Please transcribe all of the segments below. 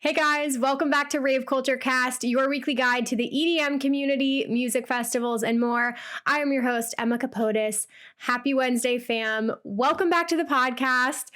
Hey guys, welcome back to Rave Culture Cast, your weekly guide to the EDM community, music festivals, and more. I am your host, Emma Capotis. Happy Wednesday, fam. Welcome back to the podcast.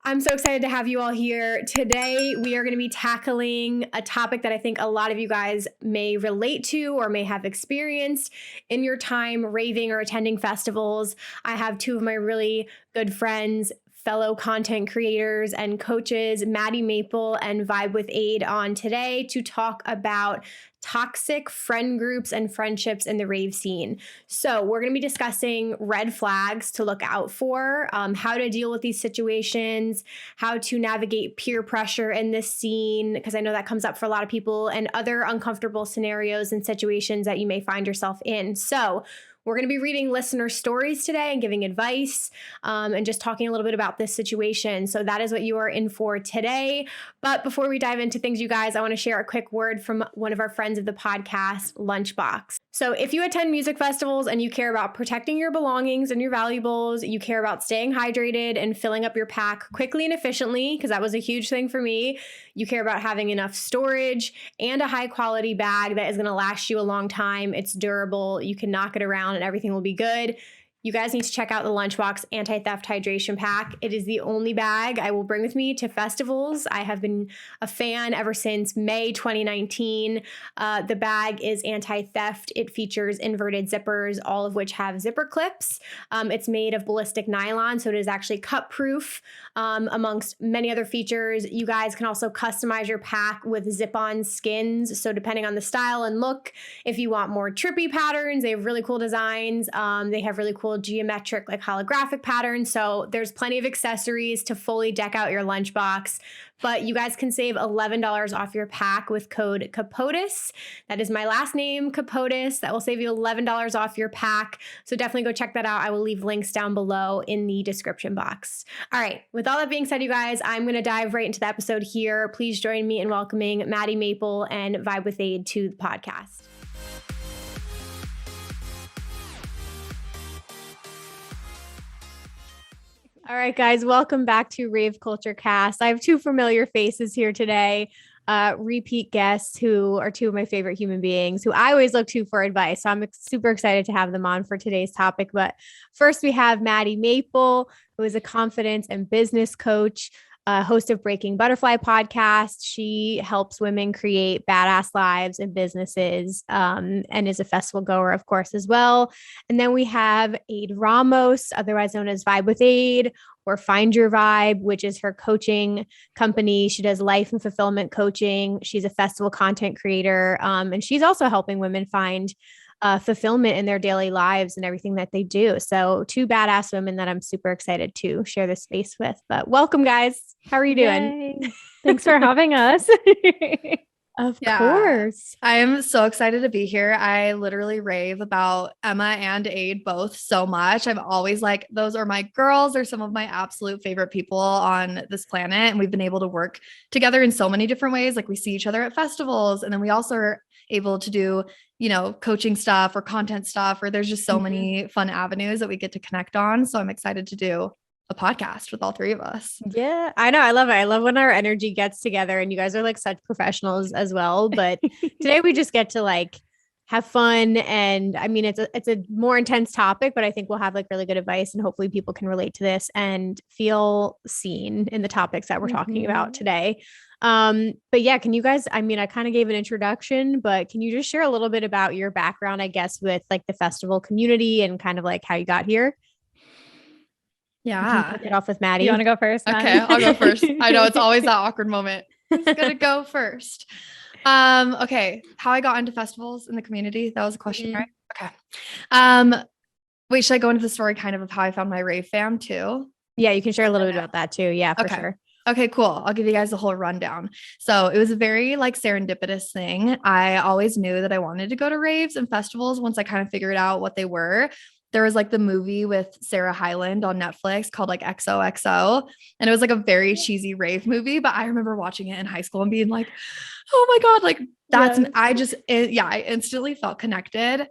I'm so excited to have you all here. Today, we are going to be tackling a topic that I think a lot of you guys may relate to or may have experienced in your time raving or attending festivals. I have two of my really good friends, fellow content creators and coaches, Madi Maple and Vibe with Ade, on today to talk about toxic friend groups and friendships in the rave scene. So we're going to be discussing red flags to look out for, how to deal with these situations, how to navigate peer pressure in this scene, because I know that comes up for a lot of people, and other uncomfortable scenarios and situations that you may find yourself in. So we're going to be reading listener stories today and giving advice and just talking a little bit about this situation. So that is what you are in for today. But before we dive into things, you guys, I want to share a quick word from one of our friends of the podcast, Lunchbox. So if you attend music festivals and you care about protecting your belongings and your valuables, you care about staying hydrated and filling up your pack quickly and efficiently, because that was a huge thing for me. You care about having enough storage and a high quality bag that is going to last you a long time. It's durable. You can knock it around and everything will be good. You guys need to check out the Lunchbox Anti-Theft Hydration Pack. It is the only bag I will bring with me to festivals. I have been a fan ever since May 2019. The bag is anti-theft. It features inverted zippers, all of which have zipper clips. It's made of ballistic nylon, so it is actually cut-proof, amongst many other features. You guys can also customize your pack with zip-on skins. So depending on the style and look, if you want more trippy patterns, they have really cool designs. They have really cool geometric, like holographic patterns. So there's plenty of accessories to fully deck out your lunchbox. But you guys can save $11 off your pack with code Capotis. That is my last name, Capotis. That will save you $11 off your pack. So definitely go check that out. I will leave links down below in the description box. All right. With all that being said, you guys, I'm going to dive right into the episode here. Please join me in welcoming Madi Maple and Vibe with Ade to the podcast. All right, guys, welcome back to Rave Culture Cast. I have two familiar faces here today, repeat guests who are two of my favorite human beings who I always look to for advice. So I'm super excited to have them on for today's topic. But first, we have Madi Maple, who is a confidence and business coach, host of Breaking Butterfly podcast. She helps women create badass lives and businesses, and is a festival goer, of course, as well. And then we have Ade Ramos, otherwise known as Vibe with Ade, or Find Your Vibe, which is her coaching company. She does life and fulfillment coaching. She's a festival content creator, and she's also helping women find fulfillment in their daily lives and everything that they do. So two badass women that I'm super excited to share this space with. But welcome, guys. How are you doing? Yay. Thanks for having us. Of course. I am so excited to be here. I literally rave about Emma and Ade both so much. I'm always like, those are my girls. They're some of my absolute favorite people on this planet. And we've been able to work together in so many different ways. Like we see each other at festivals, and then we also are able to do, coaching stuff or content stuff, or there's just so many fun avenues that we get to connect on. So I'm excited to do a podcast with all three of us. Yeah, I know. I love it. I love when our energy gets together, and you guys are like such professionals as well. But today we just get to like have fun. And I mean, it's a more intense topic, but I think we'll have like really good advice, and hopefully people can relate to this and feel seen in the topics that we're talking about today. But yeah, can you guys, I mean, I kind of gave an introduction, but can you just share a little bit about your background, I guess, with like the festival community and kind of like how you got here? Yeah. Kick it off with Madi. You want to go first? Okay, I'll go first. I know it's always that awkward moment. Who's gonna go first? Okay. How I got into festivals in the community. That was a question, right? Okay. Wait, should I go into the story kind of how I found my rave fam too? Yeah, you can share a little bit about that too. Yeah, for sure. Okay, cool. I'll give you guys the whole rundown. So it was a very like serendipitous thing. I always knew that I wanted to go to raves and festivals once I kind of figured out what they were. There was like the movie with Sarah Hyland on Netflix called like XOXO. And it was like a very cheesy rave movie, but I remember watching it in high school and being like, oh my God, like that's, I instantly felt connected.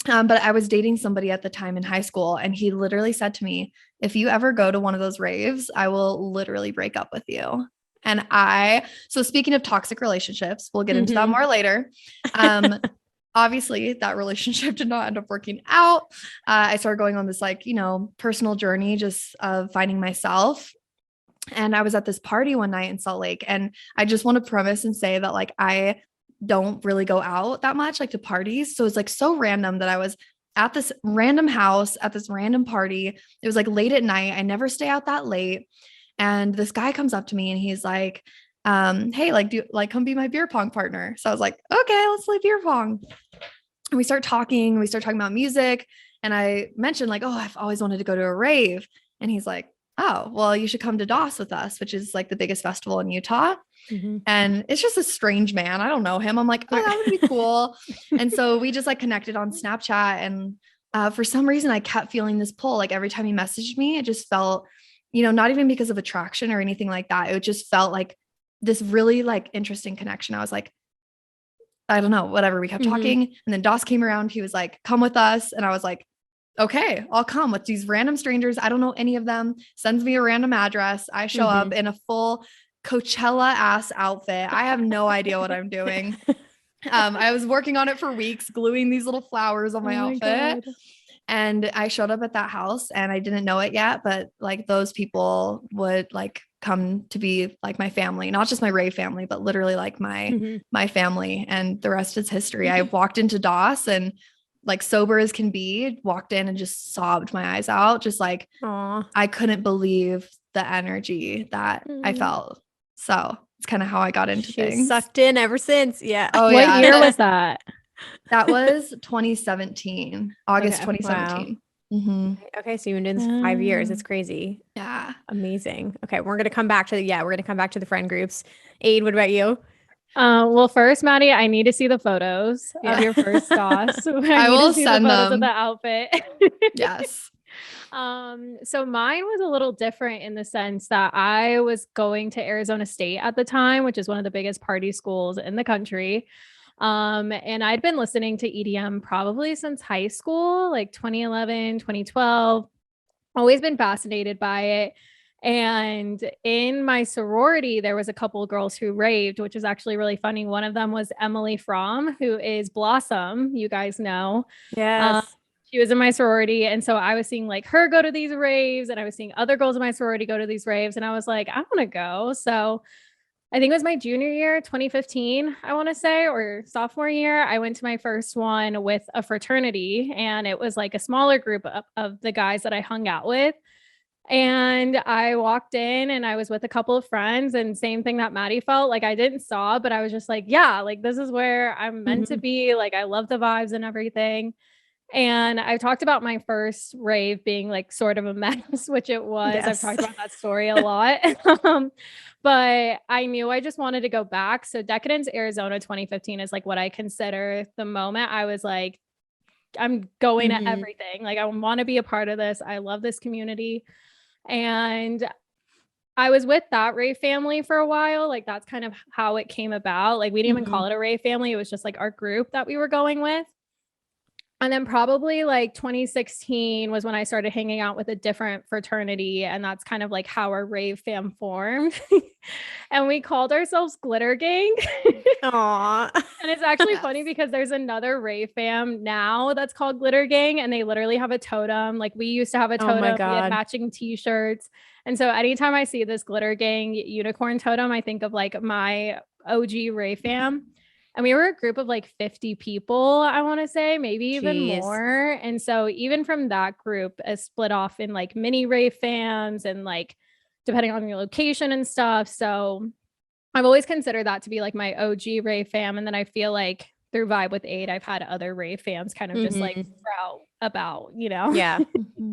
But I was dating somebody at the time in high school, and he literally said to me, if you ever go to one of those raves, I will literally break up with you. And so speaking of toxic relationships, we'll get into that more later. Obviously that relationship did not end up working out. I started going on this like, personal journey just of finding myself. And I was at this party one night in Salt Lake. And I just want to premise and say that like, I don't really go out that much, like to parties. So it's like so random that I was at this random house at this random party. It was like late at night. I never stay out that late. And this guy comes up to me and he's like, hey, like, do you like come be my beer pong partner? So I was like, okay, let's play beer pong. And we start talking about music. And I mentioned like, oh, I've always wanted to go to a rave. And he's like, oh, well, you should come to DOS with us, which is like the biggest festival in Utah. And it's just a strange man. I don't know him. I'm like, oh, that would be cool. And so we just like connected on Snapchat. And for some reason, I kept feeling this pull. Like every time he messaged me, it just felt, not even because of attraction or anything like that. It just felt like this really like interesting connection. I was like, I don't know, whatever. We kept talking. And then DOS came around. He was like, come with us. And I was like, okay, I'll come with these random strangers. I don't know any of them. Sends me a random address. I show up in a full Coachella ass outfit. I have no idea what I'm doing. I was working on it for weeks, gluing these little flowers on my outfit. And I showed up at that house and I didn't know it yet, but like those people would like come to be like my family, not just my rave family, but literally like my family, and the rest is history. I walked into DOS and like sober as can be, walked in and just sobbed my eyes out. Just like, I couldn't believe the energy that I felt. So it's kind of how I got into things. Sucked in ever since. Yeah. Oh, What year was that? That was 2017, August 2017. Wow. Okay. So you've been doing this 5 years. It's crazy. Yeah. Amazing. Okay. We're going to come back to the friend groups. Ade, what about you? Well, first, Maddie, I need to see the photos of your first DOS. I will send the photos them. of the outfit. Yes. So mine was a little different in the sense that I was going to Arizona State at the time, which is one of the biggest party schools in the country. And I'd been listening to EDM probably since high school, like 2011, 2012, always been fascinated by it. And in my sorority, there was a couple of girls who raved, which is actually really funny. One of them was Emily Fromm, who is Blossom. You guys know. Yes. She was in my sorority. And so I was seeing like her go to these raves, and I was seeing other girls in my sorority go to these raves. And I was like, I want to go. So I think it was my junior year, 2015, I want to say, or sophomore year. I went to my first one with a fraternity, and it was like a smaller group of the guys that I hung out with. And I walked in and I was with a couple of friends, and same thing that Maddie felt. Like I didn't sob, but I was just like, yeah, like this is where I'm meant to be. Like I love the vibes and everything. And I've talked about my first rave being like sort of a mess, which it was. Yes. I've talked about that story a lot. But I knew I just wanted to go back. So Decadence Arizona 2015 is like what I consider the moment I was like, I'm going at everything. Like I want to be a part of this. I love this community. And I was with that rave family for a while. Like that's kind of how it came about. Like we didn't even call it a rave family. It was just like our group that we were going with. And then probably like 2016 was when I started hanging out with a different fraternity. And that's kind of like how our rave fam formed. And we called ourselves Glitter Gang. Aww. And it's actually funny because there's another rave fam now that's called Glitter Gang, and they literally have a totem. Like we used to have a totem. my We God. had matching t-shirts. And so anytime I see this Glitter Gang unicorn totem, I think of like my OG rave fam. And we were a group of like 50 people, I want to say, maybe even Jeez. more. And so even from that group is split off in like mini rave fams and like depending on your location and stuff. So I've always considered that to be like my OG rave fam. And then I feel like through Vibe with Ade, I've had other rave fams kind of just like sprout about, you know? Yeah.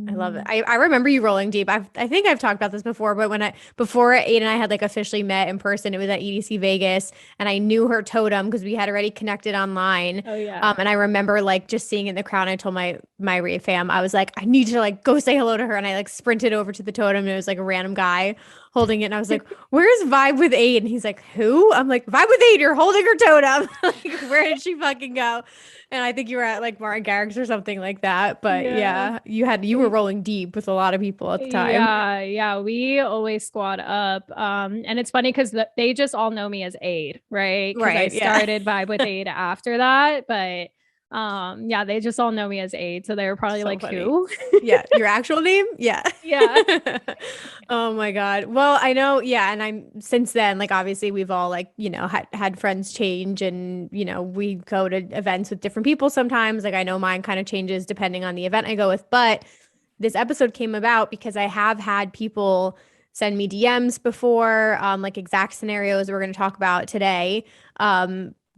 I love it. I remember you rolling deep. I think I've talked about this before, but before Ade and I had like officially met in person, it was at EDC Vegas, and I knew her totem because we had already connected online. Oh yeah. And I remember like just seeing it in the crowd. And I told my rave fam, I was like, I need to like go say hello to her. And I like sprinted over to the totem, and it was like a random guy holding it. And I was like, where's Vibe with Ade? And he's like, who? I'm like, Vibe with Ade, you're holding her totem. Like, where did she fucking go? And I think you were at like Martin Garrix or something like that. that. But yeah, you were rolling deep with a lot of people at the time. Yeah, we always squad up. And it's funny because they just all know me as Ade, right? Because I started Vibe with Ade after that, but yeah, they just all know me as Ade, so they were probably like, funny. who? Yeah, your actual name? Yeah. Oh my God. Well, I know, and I'm since then, like obviously we've all like, had friends change, and we go to events with different people sometimes. Like I know mine kind of changes depending on the event I go with, but this episode came about because I have had people send me DMs before, like exact scenarios we're going to talk about today,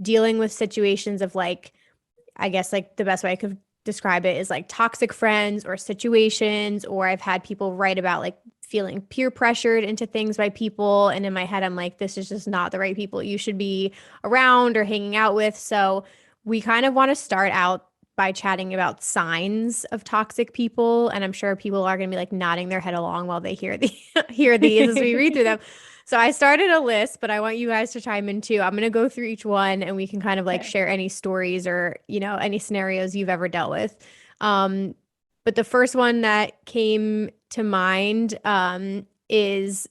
dealing with situations of like, I guess like the best way I could describe it is like toxic friends or situations, or I've had people write about like feeling peer pressured into things by people. And in my head, I'm like, this is just not the right people you should be around or hanging out with. So we kind of want to start out by chatting about signs of toxic people. And I'm sure people are going to be like nodding their head along while they hear these as we read through them. So I started a list, but I want you guys to chime in too. I'm going to go through each one and we can kind of like share any stories or, any scenarios you've ever dealt with. But the first one that came to mind is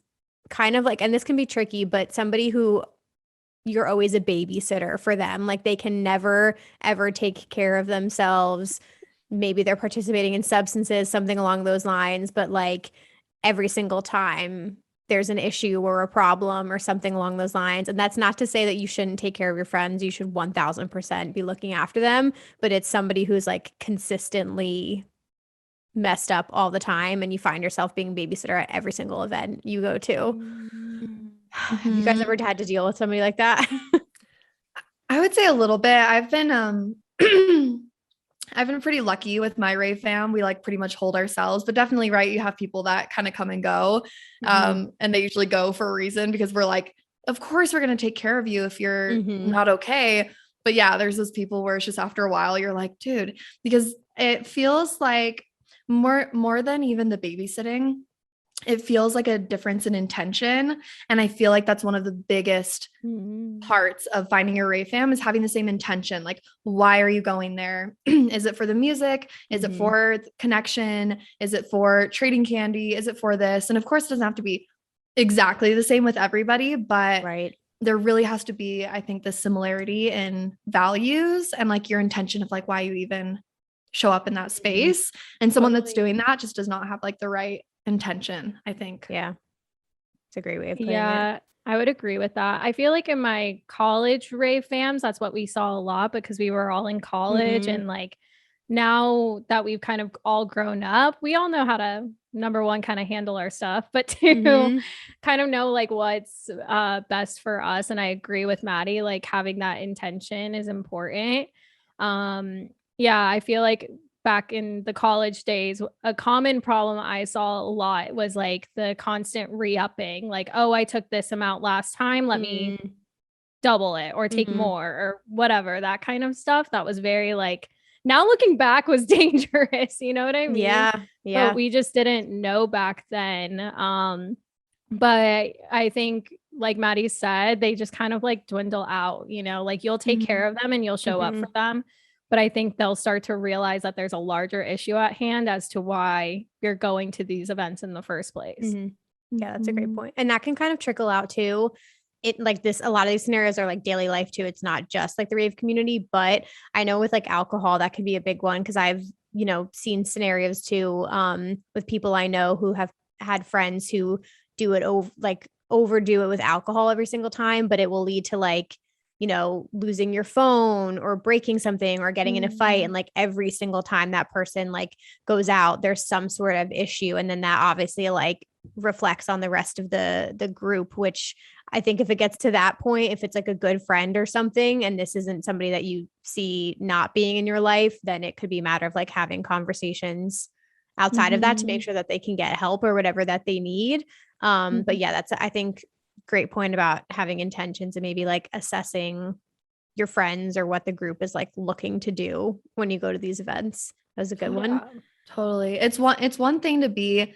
kind of like, and this can be tricky, but somebody who you're always a babysitter for them. Like they can never, ever take care of themselves. Maybe they're participating in substances, something along those lines, but like every single time there's an issue or a problem or something along those lines. And that's not to say that you shouldn't take care of your friends. You should 1000% be looking after them, but it's somebody who's like consistently messed up all the time and you find yourself being a babysitter at every single event you go to. Have you guys ever had to deal with somebody like that? I would say a little bit. I've been I've been pretty lucky with my Rave fam. We like pretty much hold ourselves, but definitely right. You have people that kind of come and go. And they usually go for a reason because we're like, of course we're going to take care of you if you're not okay. But yeah, there's those people where it's just after a while, you're like, dude, because it feels like more than even the babysitting, it feels like a difference in intention. And I feel like that's one of the biggest parts of finding your Rave fam is having the same intention. Like, why are you going there? Is it for the music? Is it for connection? Is it for trading candy? Is it for this? And of course, it doesn't have to be exactly the same with everybody, but there really has to be, I think, the similarity in values and like your intention of like why you even show up in that space. And someone that's doing that just does not have like the right intention, I think. Yeah. It's a great way of putting it. I would agree with that. I feel like in my college Rave fams, that's what we saw a lot because we were all in college and like now that we've kind of all grown up, we all know how to, number one, kind of handle our stuff, but two, kind of know like what's best for us. And I agree with Maddie, like having that intention is important. I feel like back in the college days, a common problem I saw a lot was like the constant re-upping, like, oh, I took this amount last time, let me double it or take more or whatever, that kind of stuff. That was very like, now looking back was dangerous, you know what I mean? Yeah. But we just didn't know back then. But I think like Maddie said, they just kind of like dwindle out, like you'll take care of them and you'll show up for them. But I think they'll start to realize that there's a larger issue at hand as to why you're going to these events in the first place. Yeah, that's a great point. And that can kind of trickle out too. It like this, a lot of these scenarios are like daily life too. It's not just like the Rave community, but I know with like alcohol, that could be a big one because I've, seen scenarios too with people I know who have had friends who do it overdo it with alcohol every single time, but it will lead to like, losing your phone or breaking something or getting in a fight. And like every single time that person like goes out, there's some sort of issue. And then that obviously like reflects on the rest of the group, which I think if it gets to that point, if it's like a good friend or something, and this isn't somebody that you see not being in your life, then it could be a matter of like having conversations outside of that to make sure that they can get help or whatever that they need. But yeah, that's, I think, great point about having intentions and maybe like assessing your friends or what the group is like looking to do when you go to these events. That was a good one. Totally. It's one thing to be,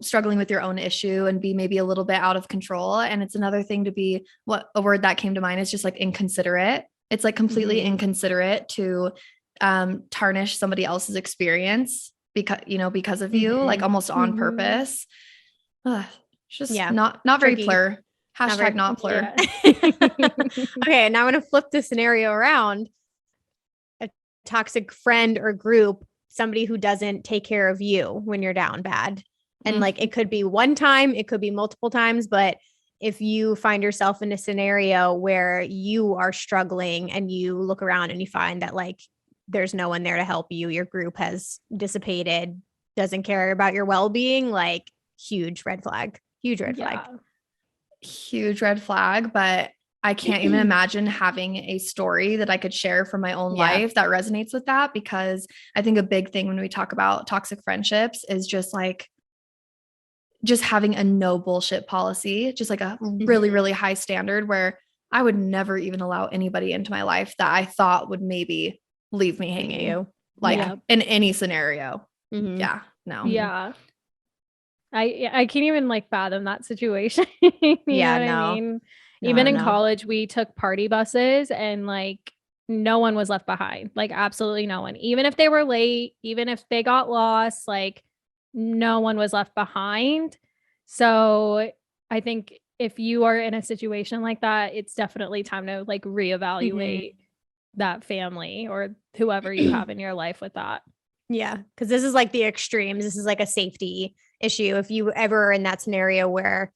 struggling with your own issue and be maybe a little bit out of control. And it's another thing to be, what a word that came to mind is just like inconsiderate. It's like completely inconsiderate to tarnish somebody else's experience because of you, like almost on purpose. Ugh, it's just not very Tricky. plur. Hashtag Not not plur. Okay, now I'm going to flip the scenario around. A toxic friend or group, somebody who doesn't take care of you when you're down bad. And like, it could be one time, it could be multiple times, but if you find yourself in a scenario where you are struggling and you look around and you find that like there's no one there to help you, your group has dissipated, doesn't care about your well-being, like huge red flag. Huge red flag. Huge red flag, but I can't even imagine having a story that I could share from my own life that resonates with that, because I think a big thing when we talk about toxic friendships is just having a no bullshit policy, just like a really, really high standard where I would never even allow anybody into my life that I thought would maybe leave me hanging, in any scenario. Yeah, no. Yeah. I can't even like fathom that situation. you know what I mean? Even in college, we took party buses and like no one was left behind. Like absolutely no one. Even if they were late, even if they got lost, like no one was left behind. So I think if you are in a situation like that, it's definitely time to like reevaluate that family or whoever you have in your life with that. Yeah. Cause this is like the extremes. This is like a safety issue. If you ever are in that scenario where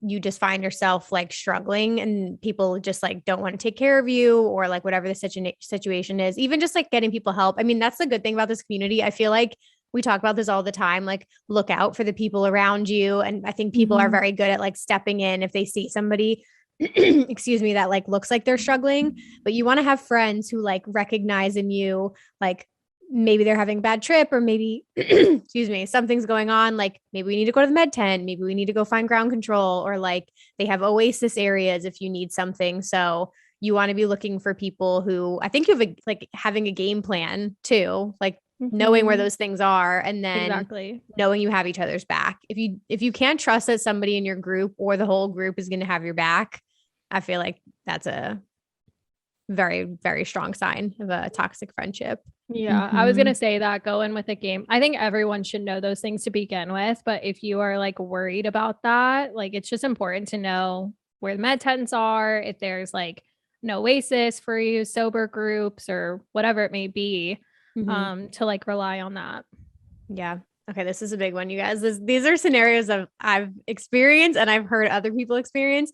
you just find yourself like struggling and people just like don't want to take care of you or like whatever the situation is, even just like getting people help. I mean, that's the good thing about this community. I feel like we talk about this all the time, like look out for the people around you. And I think people are very good at like stepping in if they see somebody, excuse me, that like looks like they're struggling, but you want to have friends who like recognize in you, like maybe they're having a bad trip or maybe, excuse me, something's going on. Like maybe we need to go to the med tent. Maybe we need to go find ground control, or like they have oasis areas if you need something. So you want to be looking for people who I think you have like having a game plan too, like knowing where those things are and then knowing you have each other's back. If you can't trust that somebody in your group or the whole group is going to have your back, I feel like that's a very, very strong sign of a toxic friendship. Yeah. I was going to say that go in with a game. I think everyone should know those things to begin with, but if you are like worried about that, like it's just important to know where the med tents are, if there's like an oasis for you, sober groups or whatever it may be, to like rely on that. Yeah. Okay. This is a big one, you guys. These are scenarios I've experienced and I've heard other people experience.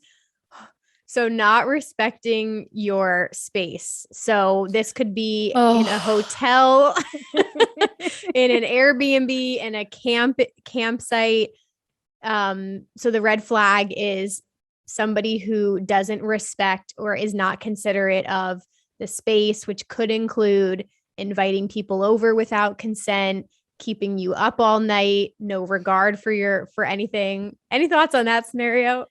So not respecting your space. So this could be in a hotel, in an Airbnb, in a campsite. So the red flag is somebody who doesn't respect or is not considerate of the space, which could include inviting people over without consent, keeping you up all night, no regard for anything. Any thoughts on that scenario?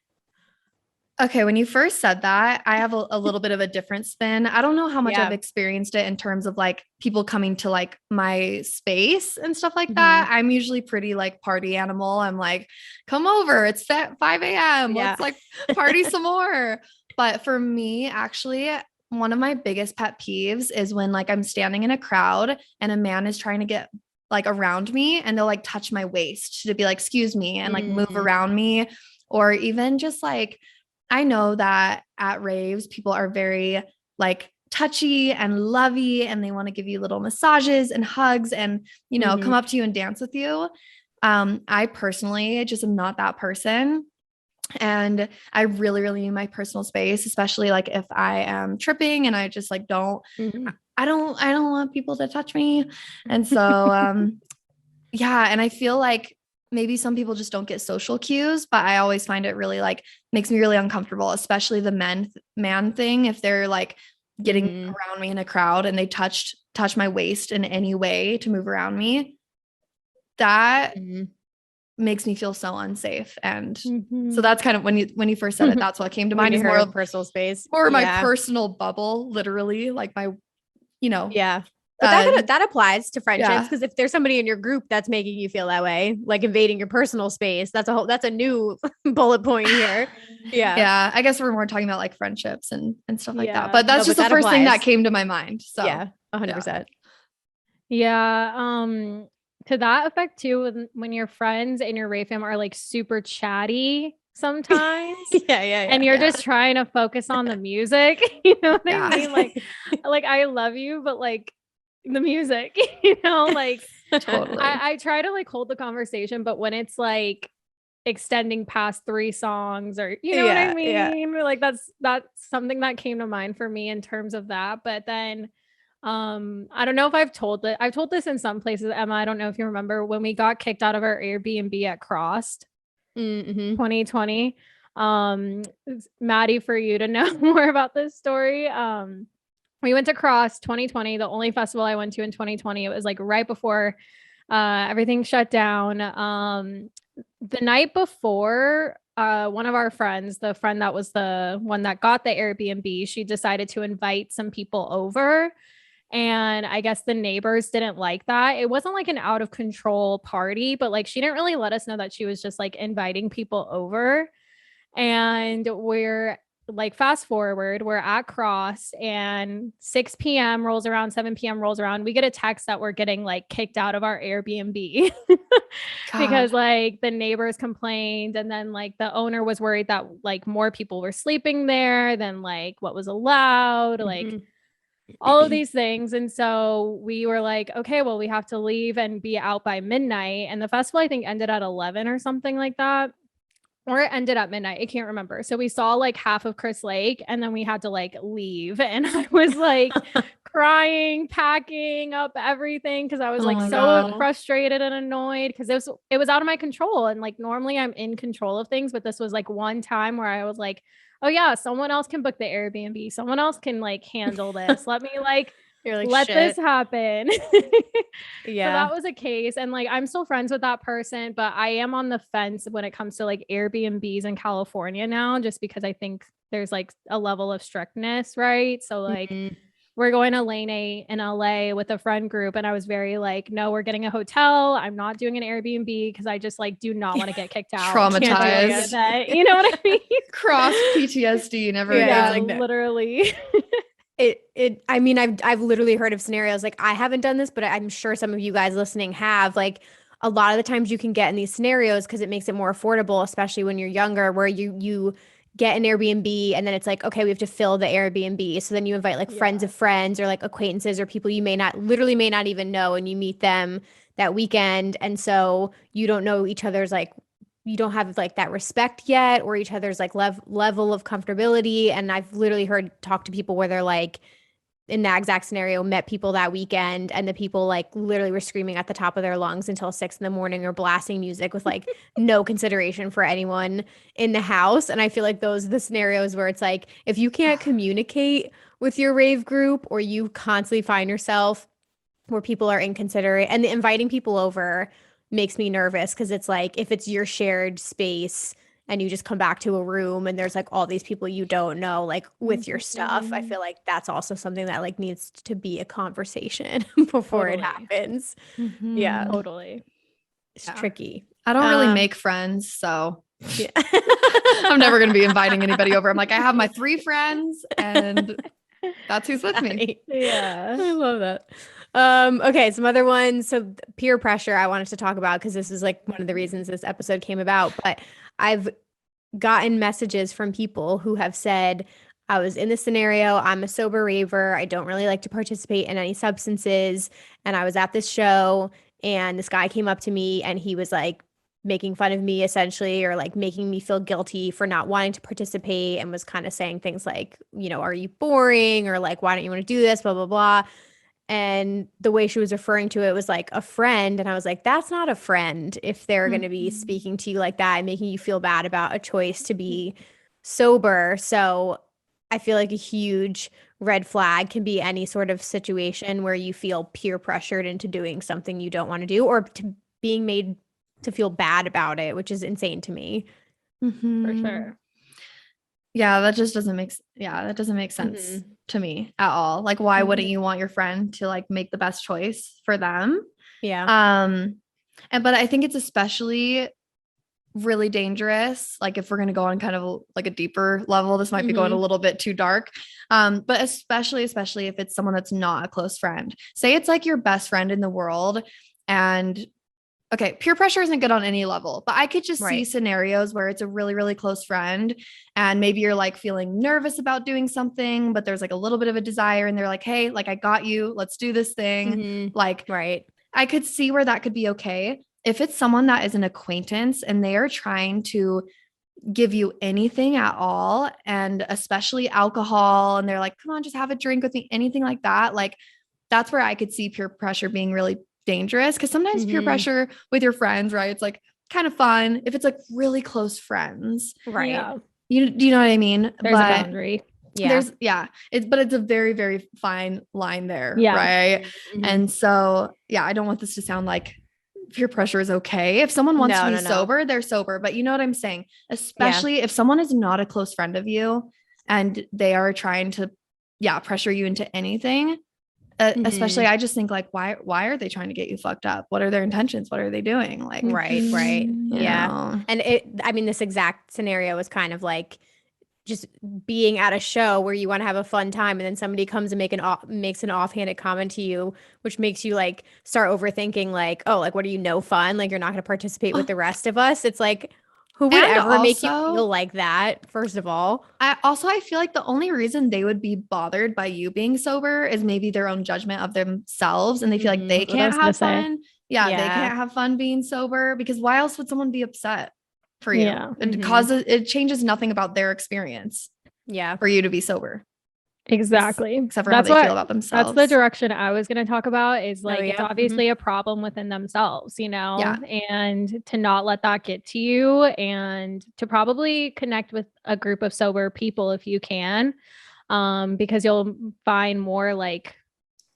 Okay, when you first said that, I have a little bit of a different spin. I don't know how much I've experienced it in terms of like people coming to like my space and stuff like that. I'm usually pretty like party animal. I'm like, come over. It's at 5 a.m. Let's like party some more. But for me, actually, one of my biggest pet peeves is when like I'm standing in a crowd and a man is trying to get like around me and they'll like touch my waist to be like, excuse me, and like move around me. Or even just like, I know that at raves, people are very like touchy and lovey and they want to give you little massages and hugs and, you know, come up to you and dance with you. I personally just am not that person. And I really, really need my personal space, especially like if I am tripping and I just like I don't want people to touch me. And so, yeah. And I feel like maybe some people just don't get social cues, but I always find it really like makes me really uncomfortable, especially the man thing. If they're like getting around me in a crowd and they touch my waist in any way to move around me, that makes me feel so unsafe. And so that's kind of when you first said it, that's what came to mind, is more of personal space or my personal bubble, literally like my, you know, But that applies to friendships, because if there's somebody in your group that's making you feel that way, like invading your personal space, that's a new bullet point here. Yeah. I guess we're more talking about like friendships and stuff like that. But that's just the first thing that came to my mind. So 100%. Yeah. To that effect too, when your friends and your rave fam are like super chatty sometimes, and you're yeah. just trying to focus on the music. You know what Yeah. I mean? Like I love you, but like the music, like Totally. I try to like hold the conversation, but when it's like extending past 3 songs or you know what I mean? Like that's something that came to mind for me in terms of that. But then I don't know if I've told this in some places, Emma. I don't know if you remember when we got kicked out of our Airbnb at Crossed Mm-hmm. 2020. Maddie, for you to know more about this story. We went to Cross 2020, the only festival I went to in 2020. It was like right before everything shut down. The night before, one of our friends, the friend that was the one that got the Airbnb, she decided to invite some people over. And I guess the neighbors didn't like that. It wasn't like an out of control party, but like she didn't really let us know that she was just like inviting people over. And we're like, fast forward, we're at Cross and 6 p.m. rolls around, 7 p.m. rolls around. We get a text that we're getting like kicked out of our Airbnb because like the neighbors complained. And then like the owner was worried that like more people were sleeping there than like what was allowed. Like, all of these things. And so we were like, okay, well, we have to leave and be out by midnight. And the festival, I think, ended at 11 or something like that. Or it ended at midnight. I can't remember. So we saw like half of Chris Lake and then we had to like leave. And I was like crying, packing up everything because I was like so frustrated and annoyed because it was out of my control. And like normally I'm in control of things, but this was like one time where I was like, oh yeah, someone else can book the Airbnb. Someone else can like handle this. Let me like You're like, let shit. this happen. Yeah. So that was a case. And like, I'm still friends with that person, but I am on the fence when it comes to like Airbnbs in California now, just because I think there's like a level of strictness, right? So like, we're going to Lane 8 in LA with a friend group. And I was very like, no, we're getting a hotel. I'm not doing an Airbnb because I just like do not want to get kicked out. Traumatized. You know what I mean? Cross PTSD, never Yeah, again. like literally. I mean, I've literally heard of scenarios like I haven't done this, but I'm sure some of you guys listening have. Like a lot of the times you can get in these scenarios because it makes it more affordable, especially when you're younger, where you get an Airbnb and then it's like, okay, we have to fill the Airbnb. So then you invite like friends of friends or like acquaintances or people you may not even know, and you meet them that weekend. And so you don't know each other's like, you don't have like that respect yet or each other's like level of comfortability. And I've literally talk to people where they're like, in that exact scenario, met people that weekend and the people like literally were screaming at the top of their lungs until 6 a.m. or blasting music with like no consideration for anyone in the house. And I feel like those are the scenarios where it's like, if you can't communicate with your rave group or you constantly find yourself where people are inconsiderate, and the inviting people over makes me nervous because it's like, if it's your shared space and you just come back to a room and there's like all these people you don't know, like with your stuff, I feel like that's also something that like needs to be a conversation before it happens. Yeah, Totally. It's tricky. I don't really make friends, so yeah. I'm never going to be inviting anybody over. I'm like, I have my 3 friends and that's who's with me. Yeah. I love that. Okay, some other ones. So peer pressure I wanted to talk about because this is like one of the reasons this episode came about, but I've gotten messages from people who have said, I was in this scenario, I'm a sober raver, I don't really like to participate in any substances, and I was at this show and this guy came up to me and he was like making fun of me essentially, or like making me feel guilty for not wanting to participate, and was kind of saying things like, are you boring, or like, why don't you want to do this, blah blah blah. And the way she was referring to it was like a friend. And I was like, that's not a friend if they're going to be speaking to you like that and making you feel bad about a choice to be sober. So I feel like a huge red flag can be any sort of situation where you feel peer pressured into doing something you don't want to do, or to being made to feel bad about it, which is insane to me. For sure. Yeah, that just doesn't make sense to me at all. Like, why wouldn't you want your friend to like make the best choice for them? Yeah. But I think it's especially really dangerous. Like if we're going to go on kind of like a deeper level, this might be going a little bit too dark. But especially if it's someone that's not a close friend, say it's like your best friend in the world. And okay, peer pressure isn't good on any level, but I could just see scenarios where it's a really, really close friend and maybe you're like feeling nervous about doing something, but there's like a little bit of a desire and they're like, hey, like I got you, let's do this thing. Like, I could see where that could be okay. If it's someone that is an acquaintance and they are trying to give you anything at all, and especially alcohol, and they're like, come on, just have a drink with me, anything like that. Like that's where I could see peer pressure being really dangerous. Cause sometimes peer pressure with your friends, right? It's like kind of fun if it's like really close friends. Right. Yeah. Do you know what I mean? There's a boundary. Yeah. But it's a very, very fine line there. Yeah. Right. And so, yeah, I don't want this to sound like peer pressure is okay. If someone wants to be sober, they're sober. But you know what I'm saying? Especially if someone is not a close friend of you and they are trying to, pressure you into anything. Especially, I just think like, why are they trying to get you fucked up? What are their intentions? What are they doing? Like, Right. Yeah. know? And this exact scenario was kind of like just being at a show where you want to have a fun time and then somebody comes and makes an offhanded comment to you, which makes you like start overthinking like, oh, like, what are you, no fun? Like, you're not going to participate with the rest of us. It's like, who would ever make you feel like that? First of all, I feel like the only reason they would be bothered by you being sober is maybe their own judgment of themselves. And they feel like they can't have fun. Yeah. They can't have fun being sober, because why else would someone be upset for you? Yeah. It changes nothing about their experience. Yeah. For you to be sober. Exactly. Except for how they feel about themselves. That's the direction I was going to talk about, is like, it's obviously a problem within themselves, you know, and to not let that get to you, and to probably connect with a group of sober people if you can, because you'll find more like,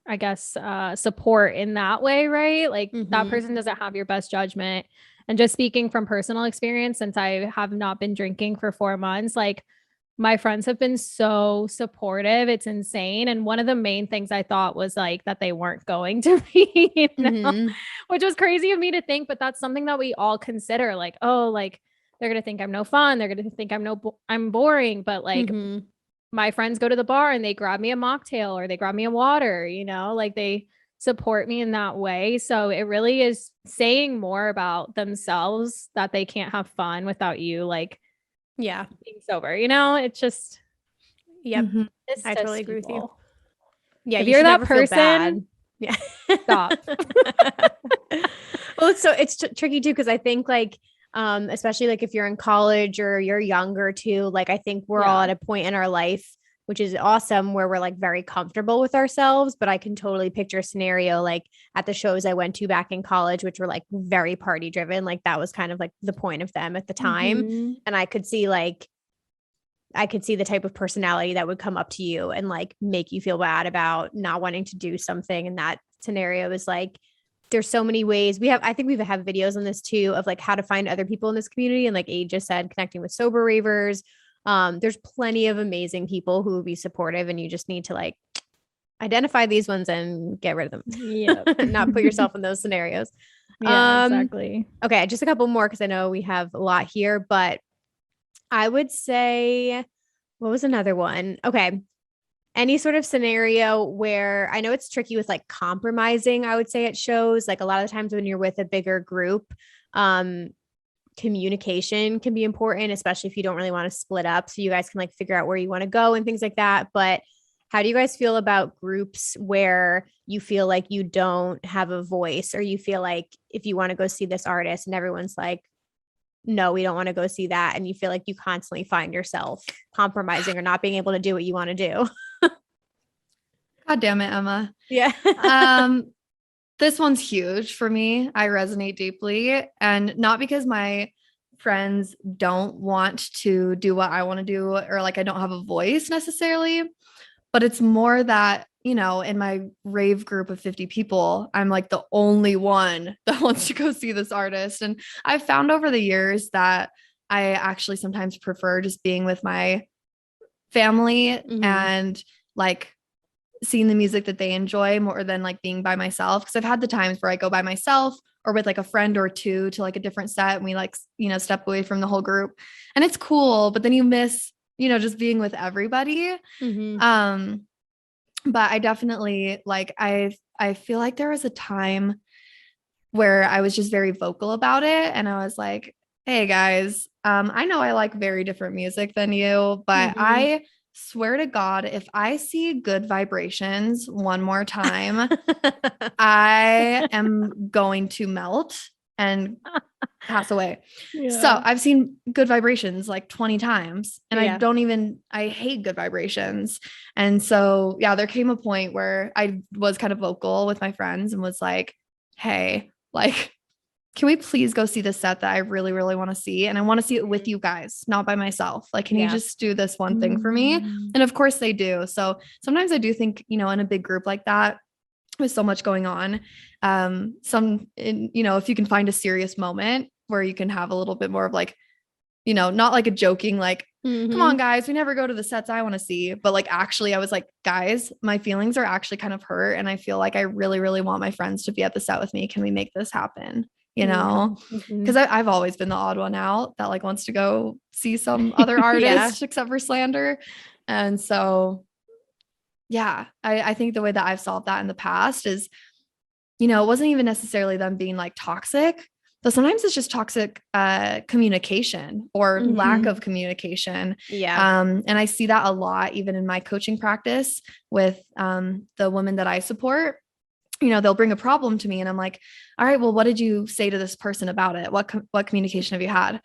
I guess, support in that way, right? Like that person doesn't have your best judgment. And just speaking from personal experience, since I have not been drinking for 4 months, like my friends have been so supportive. It's insane. And one of the main things I thought was like that they weren't going to be, you know? Which was crazy of me to think, but that's something that we all consider, like, oh, like they're going to think I'm no fun. They're going to think I'm boring. But like my friends go to the bar and they grab me a mocktail or they grab me a water, you know, like they support me in that way. So it really is saying more about themselves that they can't have fun without you, like, being sober, you know. It's just, I totally agree with you. Yeah, if you're that person, stop. Well, it's tricky too, because I think like especially like if you're in college or you're younger too, like I think we're all at a point in our life, which is awesome, where we're like very comfortable with ourselves. But I can totally picture a scenario like at the shows I went to back in college, which were like very party driven. Like that was kind of like the point of them at the time. And I could see the type of personality that would come up to you and like make you feel bad about not wanting to do something. And that scenario is like, there's so many ways I think we have videos on this too, of like how to find other people in this community. And like Ade just said, connecting with sober ravers. There's plenty of amazing people who will be supportive, and you just need to like identify these ones and get rid of them. Yeah. Not put yourself in those scenarios. Yeah, exactly. Okay. Just a couple more, cause I know we have a lot here, but I would say, what was another one? Okay. Any sort of scenario where, I know it's tricky with like compromising, I would say at shows, like a lot of times when you're with a bigger group, communication can be important, especially if you don't really want to split up, so you guys can like figure out where you want to go and things like that. But how do you guys feel about groups where you feel like you don't have a voice, or you feel like if you want to go see this artist and everyone's like, no, we don't want to go see that, and you feel like you constantly find yourself compromising or not being able to do what you want to do? God damn it, Emma. Yeah. This one's huge for me. I resonate deeply, and not because my friends don't want to do what I want to do, or like I don't have a voice necessarily, but it's more that, you know, in my rave group of 50 people, I'm like the only one that wants to go see this artist. And I've found over the years that I actually sometimes prefer just being with my family and like seeing the music that they enjoy more than like being by myself. Cause I've had the times where I go by myself or with like a friend or two to like a different set, and we like, step away from the whole group, and it's cool, but then you miss, just being with everybody. Mhm. But I definitely like, I feel like there was a time where I was just very vocal about it. And I was like, hey guys, I know I like very different music than you, but I swear to God, if I see Good Vibrations one more time, I am going to melt and pass away. So I've seen Good Vibrations like 20 times, and I hate Good Vibrations. And so, yeah, there came a point where I was kind of vocal with my friends and was like, hey, like, can we please go see this set that I really, really want to see? And I want to see it with you guys, not by myself. Like, can you just do this one thing for me? And of course they do. So sometimes I do think, in a big group like that, with so much going on, if you can find a serious moment where you can have a little bit more of like, not like a joking, like, come on guys, we never go to the sets I want to see, but like, actually I was like, guys, my feelings are actually kind of hurt, and I feel like I really, really want my friends to be at the set with me. Can we make this happen? Because I've always been the odd one out that like wants to go see some other artist except for Slander. And so I think the way that I've solved that in the past is, it wasn't even necessarily them being like toxic, but sometimes it's just toxic communication or lack of communication. And I see that a lot, even in my coaching practice with the women that I support. They'll bring a problem to me and I'm like, all right, well, what did you say to this person about it? What communication have you had?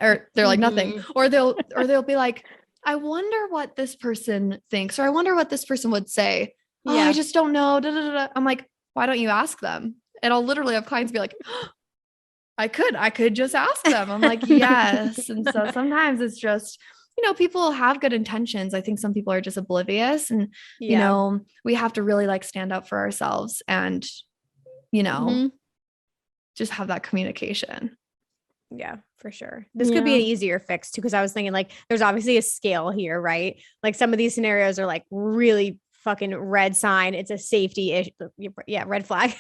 Or they're like, nothing. Or they'll be like, I wonder what this person thinks, or I wonder what this person would say. Oh, I just don't know. Da, da, da, da. I'm like, why don't you ask them? And I'll literally have clients be like, oh, I could just ask them. I'm like, yes. And so sometimes it's just, people have good intentions. I think some people are just oblivious, and, we have to really like stand up for ourselves and, just have that communication. Yeah, for sure. This could be an easier fix too, because I was thinking like there's obviously a scale here, right? Like some of these scenarios are like really fucking red sign. It's a safety issue. Yeah, red flag.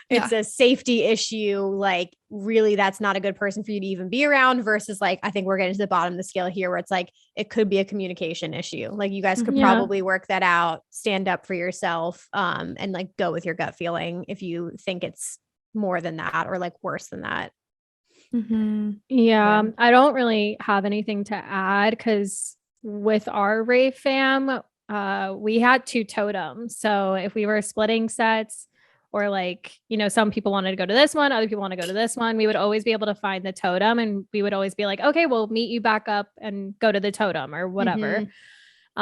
It's a safety issue. Like really, that's not a good person for you to even be around, versus like, I think we're getting to the bottom of the scale here where it's like, it could be a communication issue. Like you guys could probably work that out, stand up for yourself, and like go with your gut feeling if you think it's more than that or like worse than that. I don't really have anything to add because with our Rave fam, we had 2 totems. So if we were splitting sets, or like, some people wanted to go to this one, other people want to go to this one, we would always be able to find the totem, and we would always be like, okay, we'll meet you back up and go to the totem or whatever. So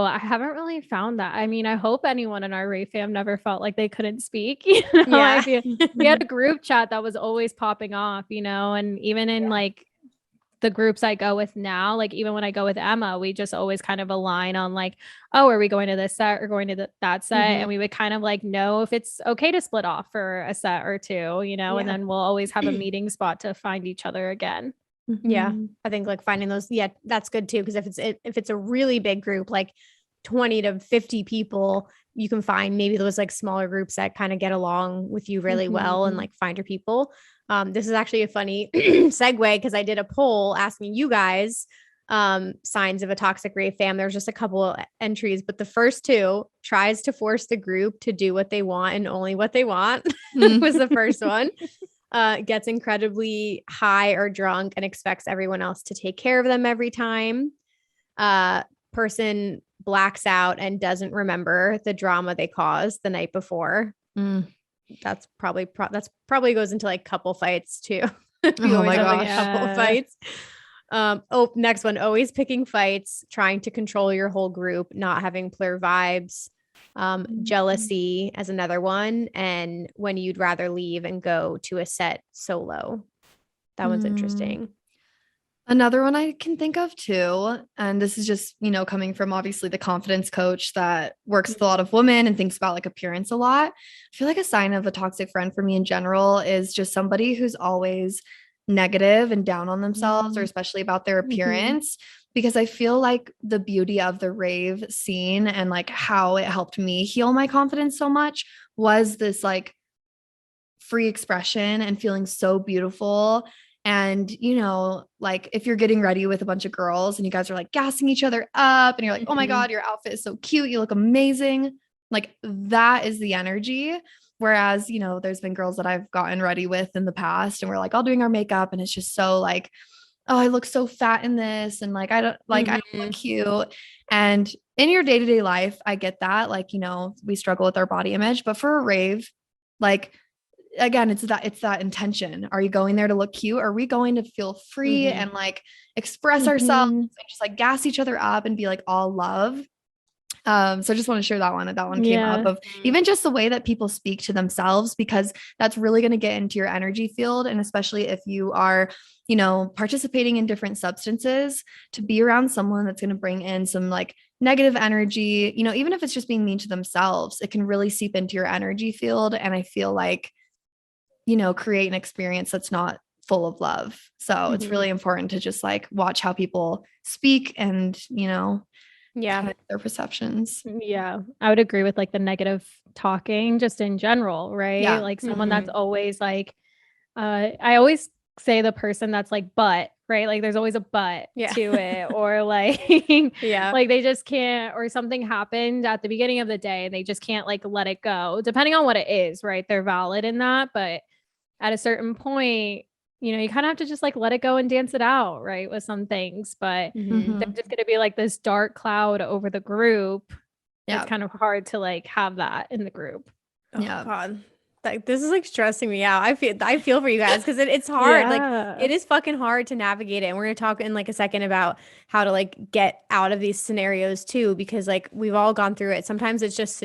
I haven't really found that. I mean, I hope anyone in our Rave fam never felt like they couldn't speak. We had a group chat that was always popping off, and even in like the groups I go with now, like even when I go with Emma, we just always kind of align on like, oh, are we going to this set or going to that set? And we would kind of like know if it's okay to split off for a set or two, and then we'll always have a meeting spot to find each other again. Yeah. I think like finding those, that's good too. Cause if it's a really big group, like 20 to 50 people, you can find maybe those like smaller groups that kind of get along with you really well and like find your people. This is actually a funny segue, because I did a poll asking you guys signs of a toxic Rave fam. There's just a couple entries, but the first 2, tries to force the group to do what they want and only what they want was the first one. Gets incredibly high or drunk and expects everyone else to take care of them every time. Person blacks out and doesn't remember the drama they caused the night before. That's probably goes into like couple fights too. Oh my gosh. Couple of fights. Next one, always picking fights, trying to control your whole group, not having clear vibes. Jealousy as another one, and when you'd rather leave and go to a set solo. That one's interesting. Another one I can think of too, and this is just, coming from obviously the confidence coach that works with a lot of women and thinks about like appearance a lot. I feel like a sign of a toxic friend for me in general is just somebody who's always negative and down on themselves, or especially about their appearance. Because I feel like the beauty of the rave scene and like how it helped me heal my confidence so much was this like free expression and feeling so beautiful. And, you know, like if you're getting ready with a bunch of girls and you guys are like gassing each other up and you're like, oh my God, your outfit is so cute. You look amazing. Like that is the energy. Whereas, you know, there's been girls that I've gotten ready with in the past and we're like all doing our makeup and it's just so like, oh, I look so fat in this. And like, I don't look cute. And in your day-to-day life, I get that. Like, you know, we struggle with our body image, but for a rave, like, again, it's that intention. Are you going there to look cute? Are we going to feel free and like express ourselves and just like gas each other up and be like all love? So I just want to share that one. That one came up of even just the way that people speak to themselves, because that's really going to get into your energy field. And especially if you are, you know, participating in different substances, to be around someone that's going to bring in some like negative energy, you know, even if it's just being mean to themselves, it can really seep into your energy field. And I feel like, you know, create an experience that's not full of love. So it's really important to just like watch how people speak and, you know, their perceptions. Yeah, I would agree with like the negative talking just in general, right? Yeah. Like someone that's always like, I always say the person that's like, but, right? Like there's always a but to it, or like, like they just can't, or something happened at the beginning of the day and they just can't like let it go, depending on what it is, right? They're valid in that, but at a certain point, you know, you kind of have to just like let it go and dance it out, right? With some things, but they're just going to be like this dark cloud over the group. It's kind of hard to like have that in the group. Oh God. Like, this is like stressing me out. I feel for you guys because it's hard. Like it is fucking hard to navigate it. And we're going to talk in like a second about how to like get out of these scenarios too, because like we've all gone through it. Sometimes it's just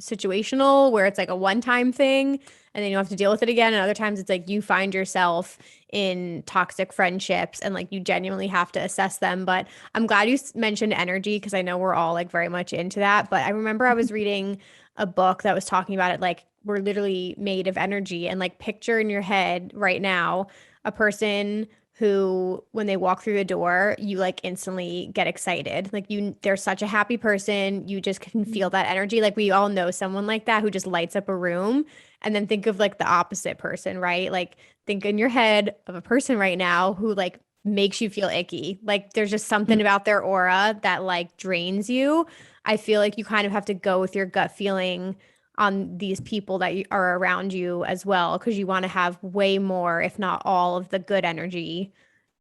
situational where it's like a one-time thing and then you have to deal with it again. And other times it's like you find yourself in toxic friendships and like you genuinely have to assess them. But I'm glad you mentioned energy because I know we're all like very much into that. But I remember I was reading a book that was talking about it, like we're literally made of energy, and like picture in your head right now a person who, when they walk through the door, you like instantly get excited. Like they're such a happy person. You just can feel that energy. Like we all know someone like that who just lights up a room. And then think of like the opposite person, right? Like think in your head of a person right now who like makes you feel icky. Like there's just something about their aura that like drains you. I feel like you kind of have to go with your gut feeling on these people that are around you as well, because you want to have way more, if not all, of the good energy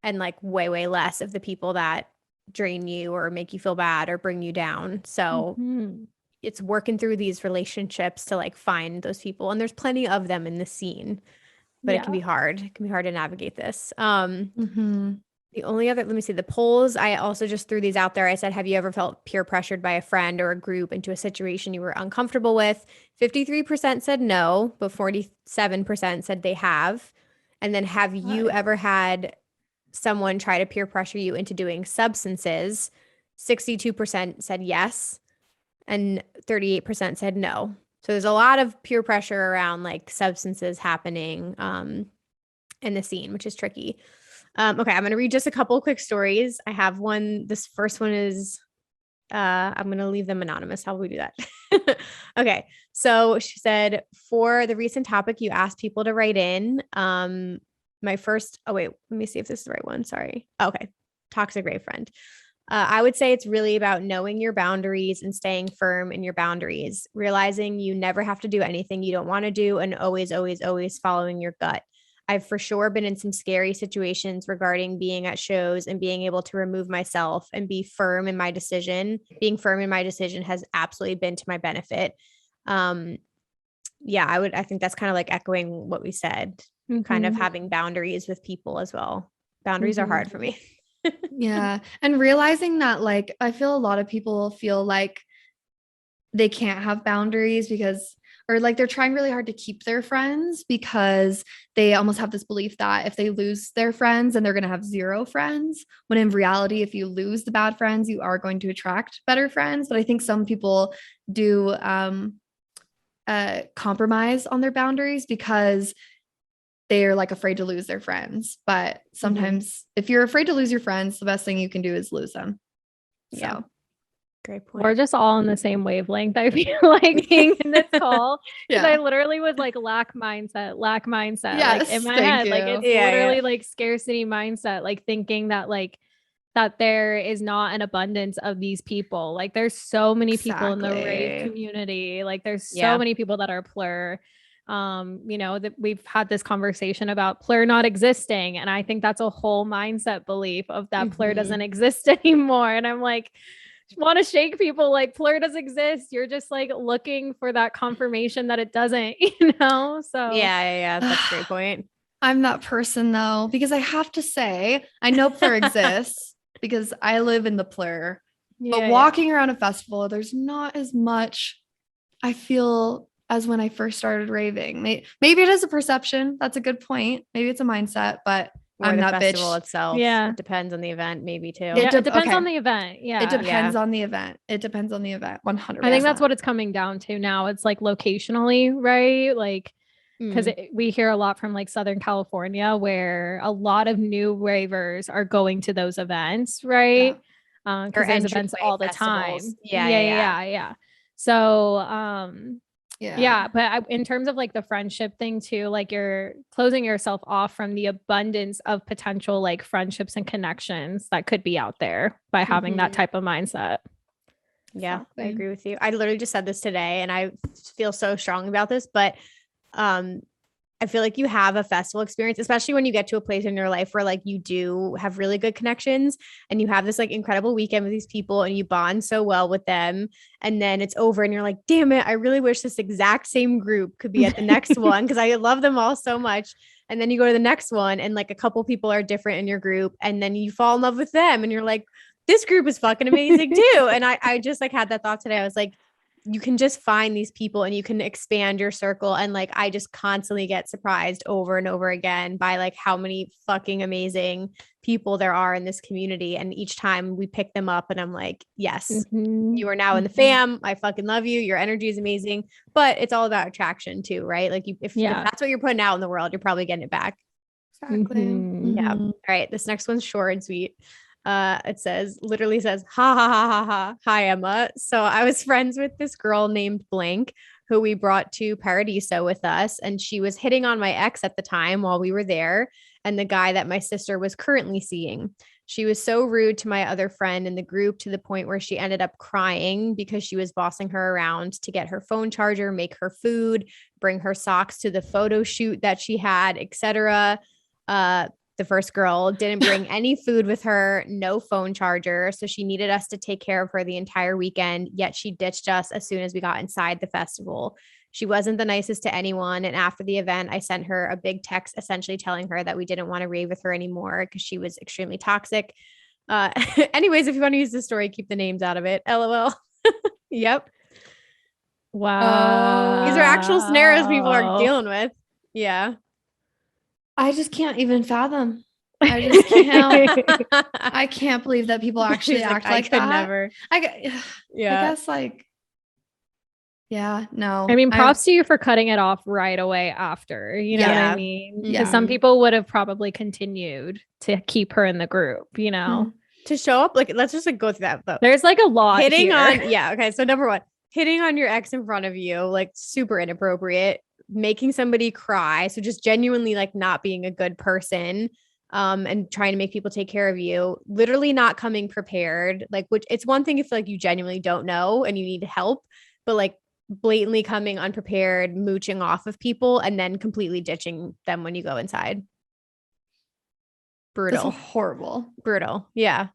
and like way, way less of the people that drain you or make you feel bad or bring you down. So it's working through these relationships to like find those people. And there's plenty of them in the scene, but it can be hard. It can be hard to navigate this. The only other, let me see, the polls, I also just threw these out there. I said, have you ever felt peer pressured by a friend or a group into a situation you were uncomfortable with? 53% said no, but 47% said they have. And then have you ever had someone try to peer pressure you into doing substances? 62% said yes, and 38% said no. So there's a lot of peer pressure around like substances happening in the scene, which is tricky. Okay, I'm going to read just a couple of quick stories. I have one. This first one is, I'm going to leave them anonymous. How will we do that? Okay, so she said, for the recent topic, you asked people to write in. My first, oh wait, let me see if this is the right one. Sorry. Okay, toxic rave friend. I would say it's really about knowing your boundaries and staying firm in your boundaries, realizing you never have to do anything you don't want to do, and always, always, always following your gut. I've for sure been in some scary situations regarding being at shows and being able to remove myself and be firm in my decision. Being firm in my decision has absolutely been to my benefit. I think that's kind of like echoing what we said, kind of having boundaries with people as well. Boundaries are hard for me. Yeah. And realizing that, like, I feel a lot of people feel like they can't have boundaries because, or like they're trying really hard to keep their friends because they almost have this belief that if they lose their friends, then they're going to have zero friends. When in reality, if you lose the bad friends, you are going to attract better friends. But I think some people do compromise on their boundaries because they're like afraid to lose their friends. But sometimes if you're afraid to lose your friends, the best thing you can do is lose them. So. Yeah. Great point. We're just all on the same wavelength. I feel like being in this call because I literally was like lack mindset. Yes, like in my thank head, like you. it's literally like scarcity mindset, like thinking that like that there is not an abundance of these people. Like there's so many people in the rave community. Like there's so many people that are plur. You know, that we've had this conversation about plur not existing. And I think that's a whole mindset belief of that plur doesn't exist anymore. And I'm like, want to shake people like plur does exist. You're just like looking for that confirmation that it doesn't, you know? So yeah, that's a great point. I'm that person though, because I have to say, I know plur exists because I live in the plur, but walking around a festival, there's not as much I feel as when I first started raving. Maybe it is a perception. That's a good point. Maybe it's a mindset, but I'm the that festival bitch. itself. Yeah. It depends on the event, maybe too. It depends on the event. Yeah. It depends on the event. It depends on the event. 100%. I think that's what it's coming down to now. It's like locationally, right? Like, because we hear a lot from like Southern California where a lot of new ravers are going to those events, right? Because there's events all the time. Yeah. So, but in terms of like the friendship thing too, like you're closing yourself off from the abundance of potential like friendships and connections that could be out there by having that type of mindset. Yeah, exactly. I agree with you. I literally just said this today and I feel so strong about this, but I feel like you have a festival experience, especially when you get to a place in your life where like you do have really good connections and you have this like incredible weekend with these people and you bond so well with them. And then it's over and you're like, damn it, I really wish this exact same group could be at the next one because I love them all so much. And then you go to the next one and like a couple people are different in your group and then you fall in love with them and you're like, this group is fucking amazing too. And I just like had that thought today. I was like, you can just find these people and you can expand your circle. And like, I just constantly get surprised over and over again by like how many fucking amazing people there are in this community. And each time we pick them up and I'm like, yes, you are now in the fam. I fucking love you. Your energy is amazing, but it's all about attraction too, right? Like if that's what you're putting out in the world, you're probably getting it back. Exactly. Yeah. All right. This next one's short and sweet. It literally says, ha ha ha ha ha. Hi, Emma. So I was friends with this girl named Blank who we brought to Paradiso with us. And she was hitting on my ex at the time while we were there and the guy that my sister was currently seeing. She was so rude to my other friend in the group to the point where she ended up crying because she was bossing her around to get her phone charger, make her food, bring her socks to the photo shoot that she had, etc. The first girl didn't bring any food with her, no phone charger. So she needed us to take care of her the entire weekend, yet she ditched us as soon as we got inside the festival. She wasn't the nicest to anyone. And after the event, I sent her a big text essentially telling her that we didn't want to rave with her anymore because she was extremely toxic. Anyways, if you want to use the story, keep the names out of it. LOL. Yep. Wow. These are actual scenarios people are dealing with. Yeah. I just can't even fathom. I just can't. I can't believe that people actually act like that. Never. I guess like, yeah, no. I mean, props to you for cutting it off right away after, you know what I mean? Because some people would have probably continued to keep her in the group, you know? To show up, like, let's just like go through that though. There's like a lot hitting on, okay. So number one, hitting on your ex in front of you, like super inappropriate. Making somebody cry. So just genuinely like not being a good person and trying to make people take care of you, literally not coming prepared. Like, which it's one thing if like you genuinely don't know and you need help, but like blatantly coming unprepared, mooching off of people and then completely ditching them when you go inside. Brutal. That's horrible. Brutal. Yeah.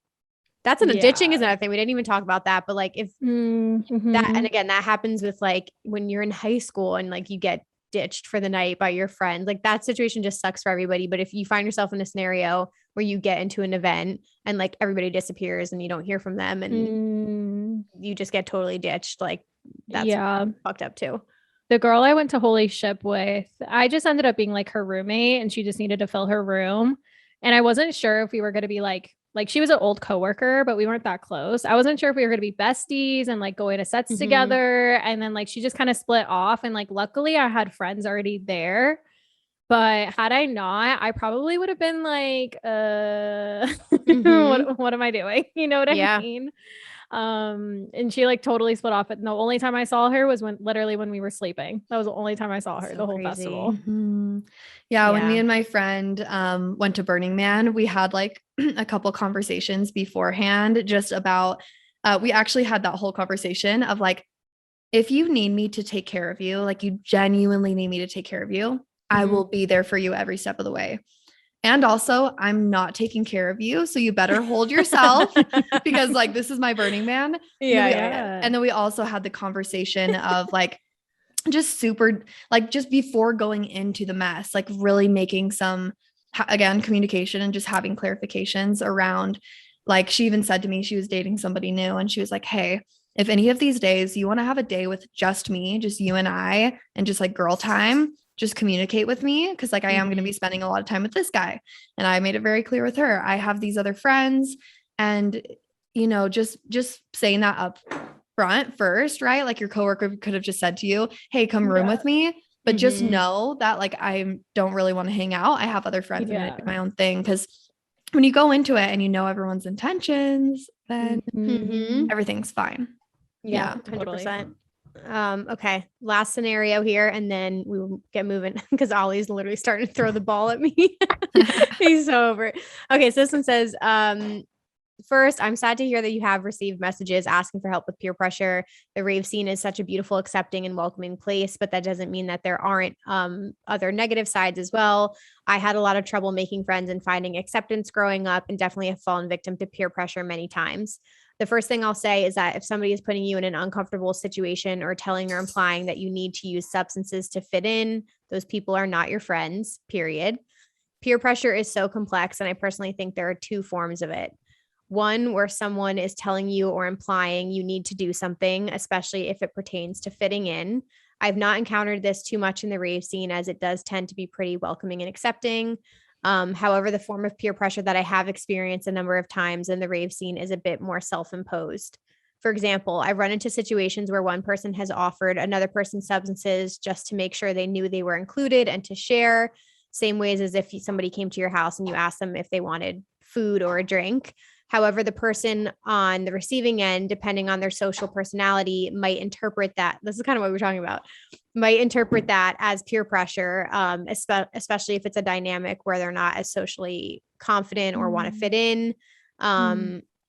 That's ditching is another thing. We didn't even talk about that, but like if that, and again, that happens with like when you're in high school and like you get ditched for the night by your friend, like that situation just sucks for everybody. But if you find yourself in a scenario where you get into an event and like everybody disappears and you don't hear from them and you just get totally ditched, like that's fucked up too. The girl I went to Holy Ship with, I just ended up being like her roommate and she just needed to fill her room. And I wasn't sure if we were going to be like she was an old coworker, but we weren't that close. I wasn't sure if we were going to be besties and like going to sets together. And then like, she just kind of split off. And like, luckily I had friends already there, but had I not, I probably would have been like, what am I doing? You know what I mean? And she like totally split off. But the only time I saw her was when we were sleeping. That was the only time I saw her So the whole crazy. festival. Mhm. Yeah, when me and my friend went to Burning Man, we had like a couple conversations beforehand just about we actually had that whole conversation of like, if you need me to take care of you, like you genuinely need me to take care of you, I will be there for you every step of the way. And also, I'm not taking care of you, so you better hold yourself because like this is my Burning Man. And then we also had the conversation of like just super like just before going into the mess, like really making some again communication and just having clarifications around, like she even said to me she was dating somebody new and she was like, hey, if any of these days you want to have a day with just me, just you and I, and just like girl time, just communicate with me because like I am going to be spending a lot of time with this guy. And I made it very clear with her, I have these other friends, and you know, just saying that up front first, right? Like your coworker could have just said to you, hey, come room with me, but just know that like I don't really want to hang out. I have other friends. I'm gonna do my own thing. Because when you go into it and you know everyone's intentions, then everything's fine. Yeah, 100%. Okay, last scenario here, and then we will get moving because Ollie's literally starting to throw the ball at me. He's so over it. Okay, so this one says, first, I'm sad to hear that you have received messages asking for help with peer pressure. The rave scene is such a beautiful, accepting, and welcoming place, but that doesn't mean that there aren't other negative sides as well. I had a lot of trouble making friends and finding acceptance growing up, and definitely have fallen victim to peer pressure many times. The first thing I'll say is that if somebody is putting you in an uncomfortable situation or telling or implying that you need to use substances to fit in, those people are not your friends, period. Peer pressure is so complex, and I personally think there are two forms of it. One, where someone is telling you or implying you need to do something, especially if it pertains to fitting in. I've not encountered this too much in the rave scene, as it does tend to be pretty welcoming and accepting. However, the form of peer pressure that I have experienced a number of times in the rave scene is a bit more self-imposed. For example, I've run into situations where one person has offered another person substances just to make sure they knew they were included and to share, same ways as if somebody came to your house and you asked them if they wanted food or a drink. However, the person on the receiving end, depending on their social personality, might interpret that. This is kind of what we're talking about. Might interpret that as peer pressure, especially if it's a dynamic where they're not as socially confident or want to fit in.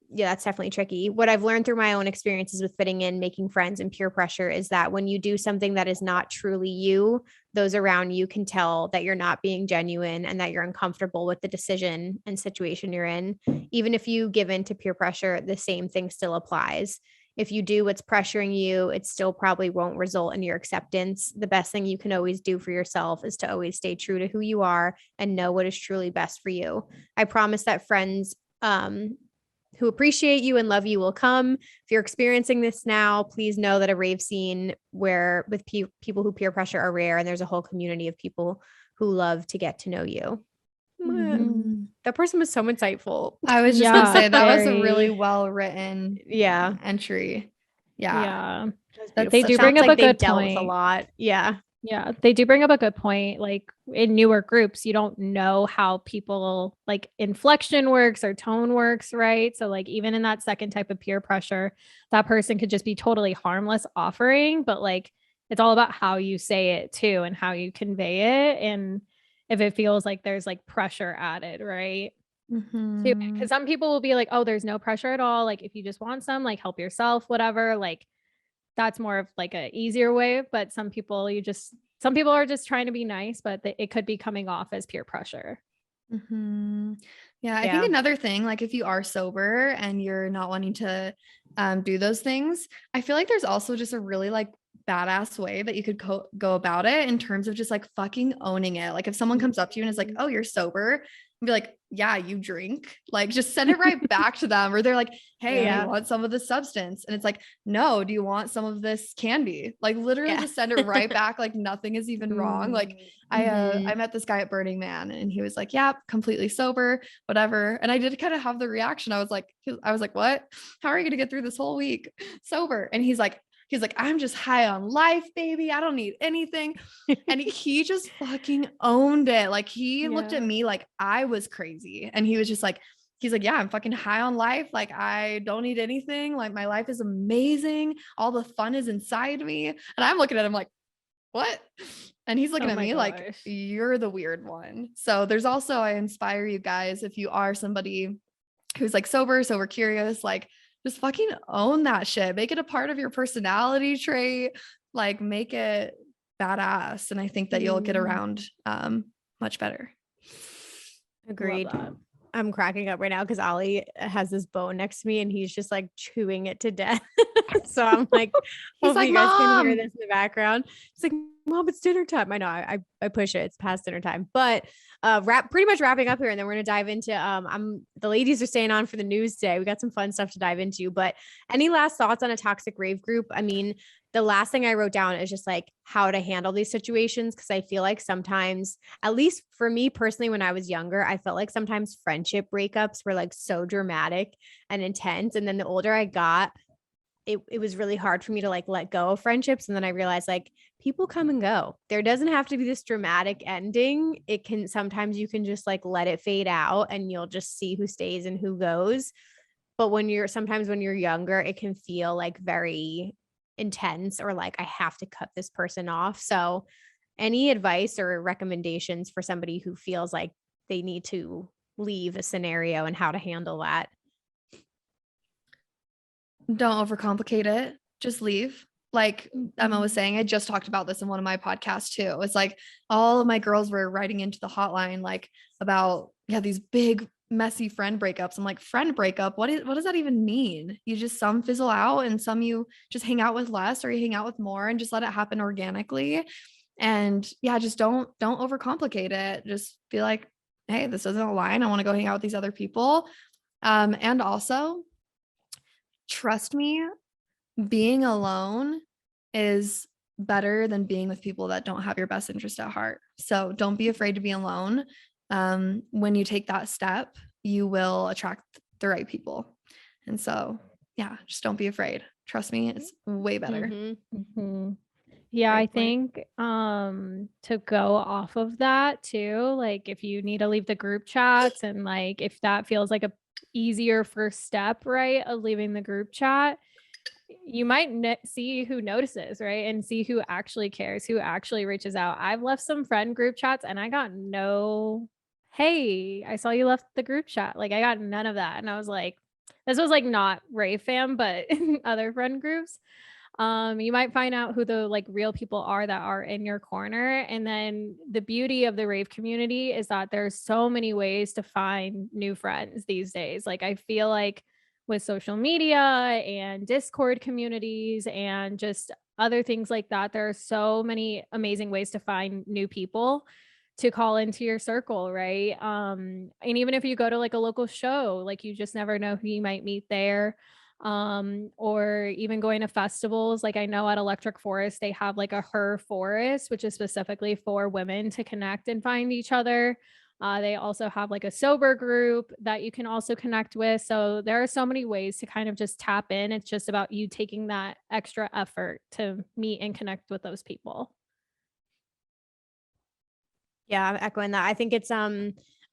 Yeah, that's definitely tricky. What I've learned through my own experiences with fitting in, making friends, and peer pressure is that when you do something that is not truly you, those around you can tell that you're not being genuine and that you're uncomfortable with the decision and situation you're in. Even if you give in to peer pressure, the same thing still applies. If you do what's pressuring you, it still probably won't result in your acceptance. The best thing you can always do for yourself is to always stay true to who you are and know what is truly best for you. I promise that friends who appreciate you and love you will come. If you're experiencing this now, please know that a rave scene where with people who peer pressure are rare, and there's a whole community of people who love to get to know you. That person was so insightful. I was just gonna say that was a really well written entry. Yeah. They do bring up a good point. With a lot. Yeah, they do bring up a good point. Like in newer groups, you don't know how people like inflection works or tone works, right? So like even in that second type of peer pressure, that person could just be totally harmless offering, but like it's all about how you say it too and how you convey it, and if it feels like there's like pressure added, right? Because some people will be like, oh, there's no pressure at all. Like if you just want some, like help yourself, whatever, like that's more of like a easier way. But some people are just trying to be nice, but it could be coming off as peer pressure. Yeah, I think another thing, like if you are sober and you're not wanting to do those things, I feel like there's also just a really like badass way that you could go about it in terms of just like fucking owning it. Like if someone comes up to you and is like, oh, you're sober, and be like, yeah, you drink, like just send it right back to them. Or they're like, hey, do you want some of this substance? And it's like, no, do you want some of this candy? Like literally just send it right back. Like nothing is even wrong. Like I met this guy at Burning Man and he was like, yeah, completely sober, whatever. And I did kind of have the reaction. I was like, what? How are you going to get through this whole week sober? And he's like, I'm just high on life, baby. I don't need anything. And he just fucking owned it. Like he looked at me like I was crazy. And he was just like, he's like, yeah, I'm fucking high on life. Like, I don't need anything. Like, my life is amazing. All the fun is inside me. And I'm looking at him like, what? And he's looking Oh at my me like, gosh. you're the weird one. So there's also, I inspire you guys, if you are somebody who's like sober curious, like just fucking own that shit. Make it a part of your personality trait. Like, make it badass. And I think that you'll get around much better. Agreed. Love that. I'm cracking up right now because Ollie has this bone next to me and he's just like chewing it to death. So I'm like, He's hopefully like, you guys can hear Mom. this in the background. It's like, Mom, it's dinner time. I know I push it. It's past dinner time, but pretty much wrapping up here. And then we're going to dive into, the ladies are staying on for the news today. We got some fun stuff to dive into, but any last thoughts on a toxic rave group? I mean, the last thing I wrote down is just like how to handle these situations. Cause I feel like sometimes, at least for me personally, when I was younger, I felt like sometimes friendship breakups were like so dramatic and intense. And then the older I got, it was really hard for me to like let go of friendships. And then I realized like people come and go. There doesn't have to be this dramatic ending. It can, sometimes you can just like let it fade out and you'll just see who stays and who goes. But sometimes when you're younger, it can feel like very intense or like I have to cut this person off. So any advice or recommendations for somebody who feels like they need to leave a scenario and how to handle that? Don't overcomplicate it. Just leave. Like Emma was saying, I just talked about this in one of my podcasts too. It's like all of my girls were writing into the hotline, like about, these big messy friend breakups. I'm like, friend breakup, what does that even mean? You just, some fizzle out and some you just hang out with less or you hang out with more and just let it happen organically. And just don't overcomplicate it. Just be like, hey, this doesn't align. I want to go hang out with these other people. And also, trust me, being alone is better than being with people that don't have your best interest at heart. So don't be afraid to be alone. When you take that step, you will attract the right people. And so, just don't be afraid. Trust me, it's way better. Yeah, Great I point. think to go off of that too, like if you need to leave the group chats and like if that feels like a easier first step, right, of leaving the group chat, you might see who notices, right, and see who actually cares, who actually reaches out. I've left some friend group chats and I got no, hey, I saw you left the group chat. Like I got none of that, and I was like, this was like not Rave fam, but other friend groups. You might find out who the like real people are that are in your corner. And then the beauty of the rave community is that there's so many ways to find new friends these days. Like I feel like with social media and Discord communities and just other things like that, there are so many amazing ways to find new people to call into your circle, right? And even if you go to like a local show, like you just never know who you might meet there. Or even going to festivals. Like I know at Electric Forest, they have like a Her Forest, which is specifically for women to connect and find each other. They also have like a sober group that you can also connect with. So there are so many ways to kind of just tap in. It's just about you taking that extra effort to meet and connect with those people. Yeah, I'm echoing that. I think it's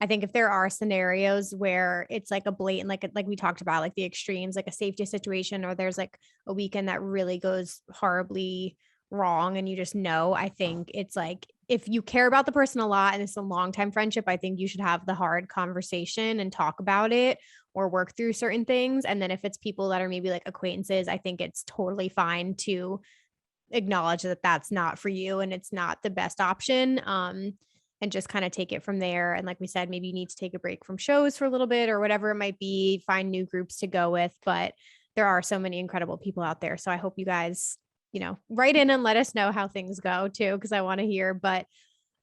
I think if there are scenarios where it's like a blatant, like we talked about, like the extremes, like a safety situation, or there's like a weekend that really goes horribly wrong and you just know, I think it's like if you care about the person a lot and it's a long time friendship, I think you should have the hard conversation and talk about it or work through certain things. And then if it's people that are maybe like acquaintances, I think it's totally fine to acknowledge that that's not for you and it's not the best option. And just kind of take it from there. And like we said, maybe you need to take a break from shows for a little bit or whatever it might be, find new groups to go with. But there are so many incredible people out there. So I hope you guys, write in and let us know how things go too, because I want to hear. But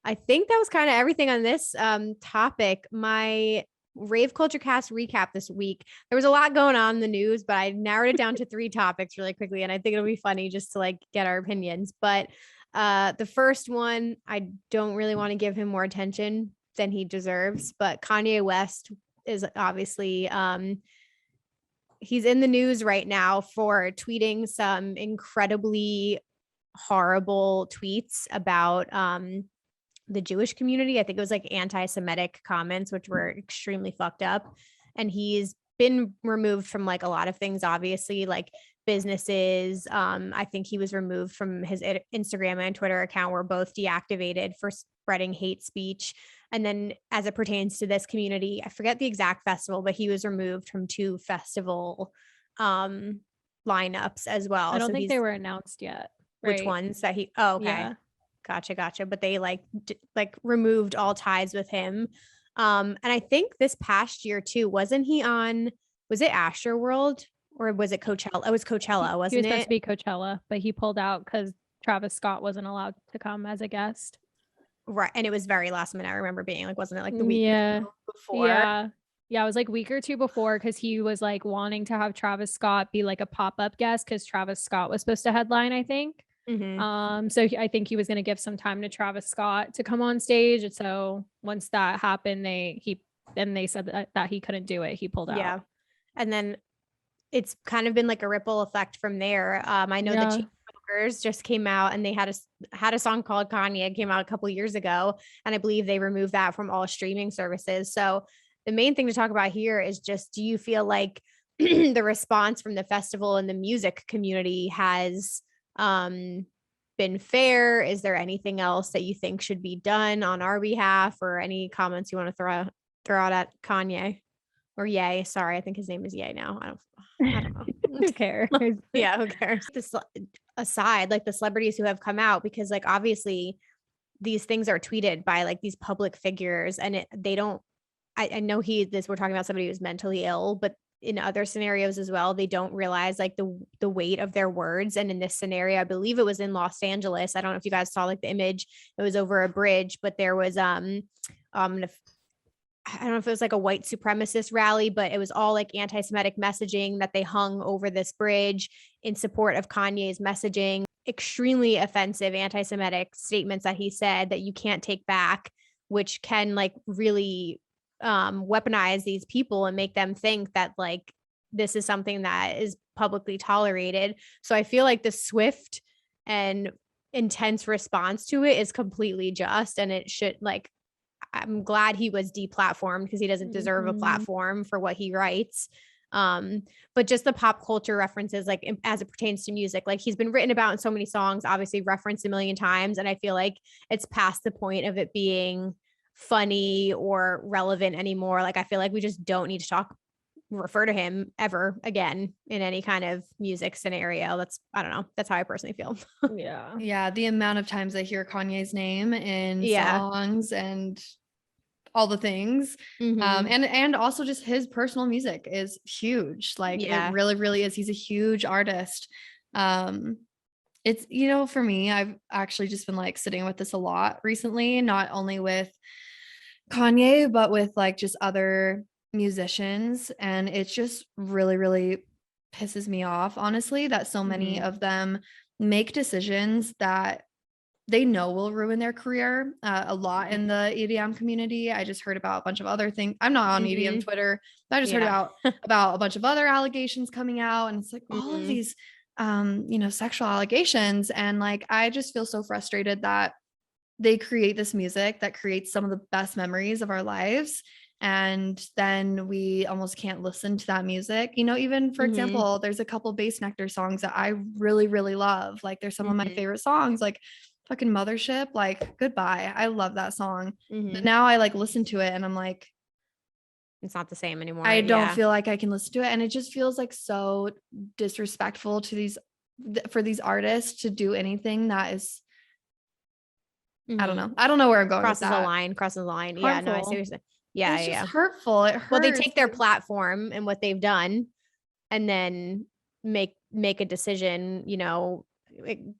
I think that was kind of everything on this topic. My Rave Culture Cast recap this week. There was a lot going on in the news, but I narrowed it down to 3 topics really quickly. And I think it'll be funny just to like get our opinions. But the first one, I don't really want to give him more attention than he deserves, but Kanye West is obviously, he's in the news right now for tweeting some incredibly horrible tweets about, the Jewish community. I think it was like anti-Semitic comments, which were extremely fucked up. and he's been removed from like a lot of things, obviously, like businesses. I think he was removed from his Instagram and Twitter account, were both deactivated for spreading hate speech. And then as it pertains to this community, I forget the exact festival, but he was removed from 2 festival lineups as well. I don't So think they were announced yet. which right? ones that he, oh, okay. Yeah. Gotcha. But they like removed all ties with him. And I think this past year too, wasn't he on, was it Astroworld or was it Coachella? It was Coachella, He was wasn't supposed it? to be Coachella, but he pulled out because Travis Scott wasn't allowed to come as a guest. Right. And it was very last minute. I remember being like, wasn't it like the week before? Yeah. Yeah, it was like a week or 2 before, because he was like wanting to have Travis Scott be like a pop-up guest, because Travis Scott was supposed to headline, I think. Mhm. So I think he was going to give some time to Travis Scott to come on stage. And so once that happened, they said that he couldn't do it. He pulled out. Yeah. And then it's kind of been like a ripple effect from there. I know the Chainsmokers just came out, and they had a song called Kanye. It came out a couple years ago, and I believe they removed that from all streaming services. So the main thing to talk about here is just, do you feel like the response from the festival and the music community has been fair? Is there anything else that you think should be done on our behalf, or any comments you want to throw out at Kanye? Or Ye, sorry, I think his name is Ye now. I don't know. Who cares? Yeah, who cares? This aside, like the celebrities who have come out, because like obviously these things are tweeted by like these public figures, and they don't, I know we're talking about somebody who's mentally ill, but in other scenarios as well, they don't realize like the weight of their words. And in this scenario, I believe it was in Los Angeles. I don't know if you guys saw like the image. It was over a bridge, but there was I don't know if it was like a white supremacist rally, but it was all like anti-Semitic messaging that they hung over this bridge in support of Kanye's messaging. Extremely offensive anti-Semitic statements that he said that you can't take back, which can like really weaponize these people and make them think that like this is something that is publicly tolerated. So I feel like the swift and intense response to it is completely just, and it should like, I'm glad he was deplatformed, because he doesn't deserve a platform for what he writes. But just the pop culture references, like as it pertains to music, like he's been written about in so many songs, obviously referenced a million times. And I feel like it's past the point of it being funny or relevant anymore. Like, I feel like we just don't need to refer to him ever again in any kind of music scenario. I don't know. That's how I personally feel. Yeah. Yeah. The amount of times I hear Kanye's name in songs and all the things. And also just his personal music is huge. Like it really, really is. He's a huge artist. It's, for me, I've actually just been like sitting with this a lot recently, not only with Kanye, but with like just other musicians. And it just really, really pisses me off, honestly, that so many of them make decisions that they know will ruin their career. A lot in the EDM community. I just heard about a bunch of other things. I'm not on EDM Twitter, but I just heard about a bunch of other allegations coming out, and it's like all of these sexual allegations, and like I just feel so frustrated that they create this music that creates some of the best memories of our lives, and then we almost can't listen to that music. Even for example, there's a couple Bass Nectar songs that I really, really love. Like there's some of my favorite songs, like fucking Mothership, like Goodbye. I love that song. But now I like listen to it and I'm like, it's not the same anymore. I don't feel like I can listen to it. And it just feels like so disrespectful to for these artists to do anything that is, I don't know. I don't know where I'm going. Crosses with the that. line. Harmful. Yeah, no, I see what you're saying. Yeah, it's just hurtful. It hurts. Well, they take their platform and what they've done and then make a decision,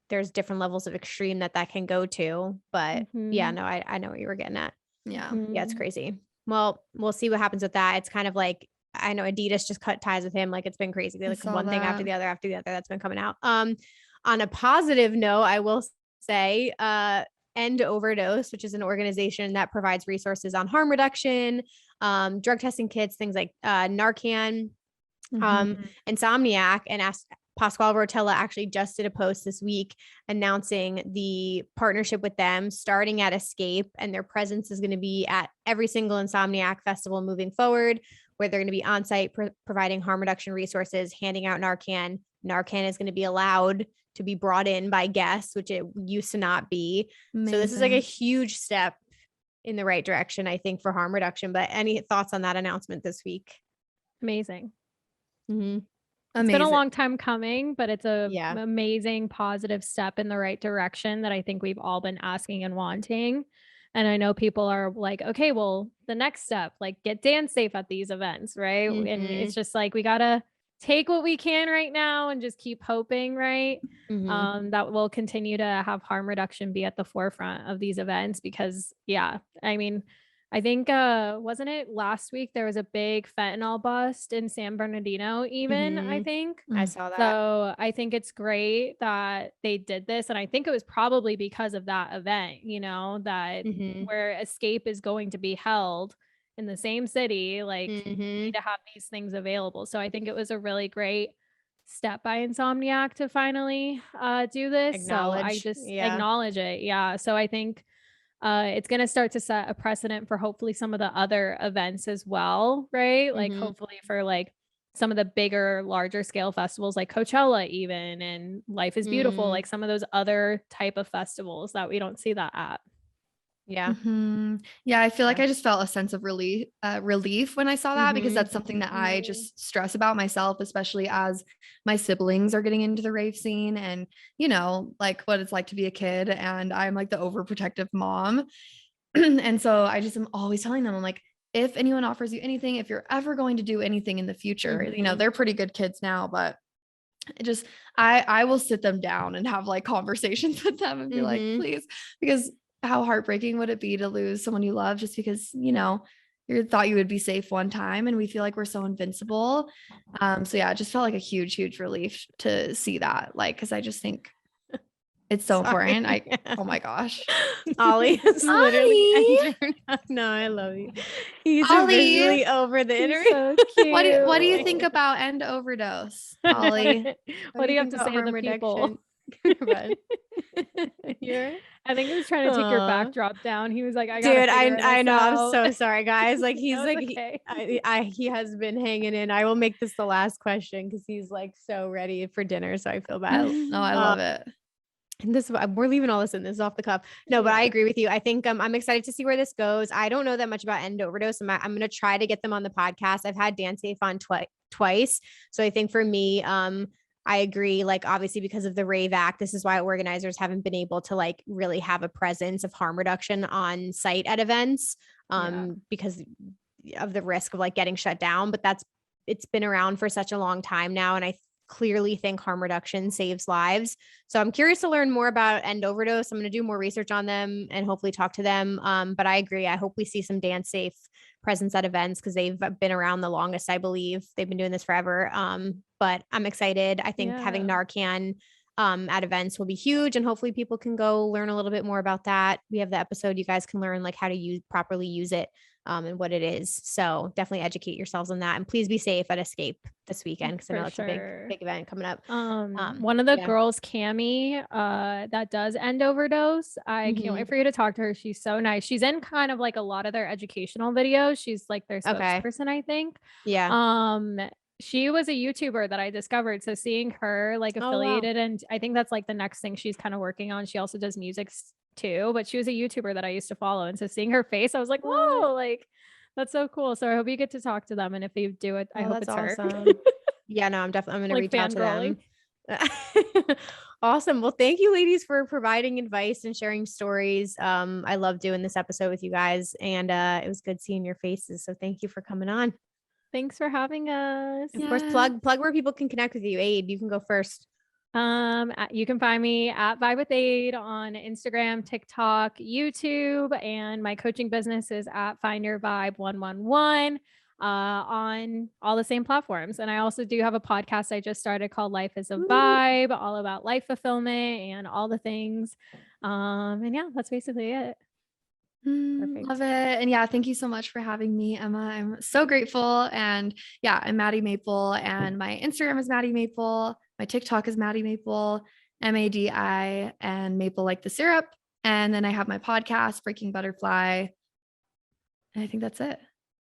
there's different levels of extreme that can go to, but yeah, no, I know what you were getting at. Yeah. Yeah, it's crazy. Well, we'll see what happens with that. It's kind of like, I know Adidas just cut ties with him. Like it's been crazy. Like one thing after the other that's been coming out. On a positive note, I will say, End Overdose, which is an organization that provides resources on harm reduction, drug testing kits, things like Narcan, Insomniac, and Pasquale Rotella actually just did a post this week announcing the partnership with them, starting at Escape, and their presence is going to be at every single Insomniac festival moving forward, where they're going to be on site providing harm reduction resources, handing out Narcan. Narcan is going to be allowed to be brought in by guests, which it used to not be. Amazing. So this is like a huge step in the right direction, I think, for harm reduction. But any thoughts on that announcement this week? Amazing. Mm-hmm. It's been a long time coming, but it's a Yeah. amazing positive step in the right direction that I think we've all been asking and wanting. And I know people are like, okay, well, the next step, like get dance safe at these events, right? And it's just like, we got to take what we can right now and just keep hoping, right? That we'll continue to have harm reduction be at the forefront of these events because, yeah, I mean, I think, wasn't it last week there was a big fentanyl bust in San Bernardino even, I think. I saw that. So I think it's great that they did this. And I think it was probably because of that event, you know, that where Escape is going to be held in the same city, like you need to have these things available. So I think it was a really great step by Insomniac to finally do this. So I just acknowledge it. Yeah. So I think it's going to start to set a precedent for hopefully some of the other events as well, right? Like hopefully for like some of the bigger, larger scale festivals like Coachella even and Life is Beautiful, like some of those other type of festivals that we don't see that at. Yeah. Yeah. I feel like I just felt a sense of relief when I saw that because that's something that I just stress about myself, especially as my siblings are getting into the rave scene and, you know, like what it's like to be a kid. And I'm like the overprotective mom. And so I just am always telling them, I'm like, if anyone offers you anything, if you're ever going to do anything in the future, you know, they're pretty good kids now, but it just, I will sit them down and have like conversations with them and be like, please, because how heartbreaking would it be to lose someone you love just because, you know, you thought you would be safe one time and we feel like we're so invincible. So yeah, it just felt like a huge, huge relief to see that. Like, cause I just think it's so important. Oh my gosh. Ollie is literally no, I love you. He's officially over the internet. So cute. What do you think about end overdose, Ollie? What do you have to say to the people? I think he was trying to take your backdrop down. He was like, dude, I know. I'm so sorry, guys. Like he's like, okay. he has been hanging in. I will make this the last question because he's like so ready for dinner. So I feel bad. No, I love it. And we're leaving all this in. This is off the cuff. No, but I agree with you. I think I'm excited to see where this goes. I don't know that much about End Overdose. I'm going to try to get them on the podcast. I've had Dance Safe on twice. So I think for me, I agree. Like obviously because of the Rave Act, this is why organizers haven't been able to like really have a presence of harm reduction on site at events because of the risk of like getting shut down. But it's been around for such a long time now. And I clearly think harm reduction saves lives. So I'm curious to learn more about End Overdose. I'm going to do more research on them and hopefully talk to them. But I agree. I hope we see some Dance Safe presence at events because they've been around the longest, I believe. They've been doing this forever. But I'm excited. I think having Narcan at events will be huge and hopefully people can go learn a little bit more about that. We have the episode. You guys can learn like how to properly use it and what it is. So definitely educate yourselves on that and please be safe at Escape this weekend because I know it's a big event coming up. One of the girls, Cammie, that does End Overdose. I can't wait for you to talk to her. She's so nice. She's in kind of like a lot of their educational videos. She's like their spokesperson, I think. Yeah. She was a YouTuber that I discovered. So seeing her like affiliated and I think that's like the next thing she's kind of working on. She also does music too, but she was a YouTuber that I used to follow. And so seeing her face, I was like, whoa, like that's so cool. So I hope you get to talk to them. And if you do it, I hope it's awesome. her. Yeah, no, I'm going to reach out to them. Fangirling. Awesome. Well, thank you ladies for providing advice and sharing stories. I love doing this episode with you guys and it was good seeing your faces. So thank you for coming on. Thanks for having us. Of course, plug where people can connect with you. Ade, you can go first. You can find me at Vibe with Ade on Instagram, TikTok, YouTube, and my coaching business is at Find Your Vibe 111 on all the same platforms. And I also do have a podcast I just started called Life is a Vibe, all about life fulfillment and all the things. And yeah, that's basically it. Perfect. Love it. And yeah, thank you so much for having me, Emma. I'm so grateful. And yeah, I'm Madi Maple and my Instagram is Madi Maple. My TikTok is Madi Maple, Madi, and Maple like the syrup. And then I have my podcast, Breaking Butterfly. And I think that's it.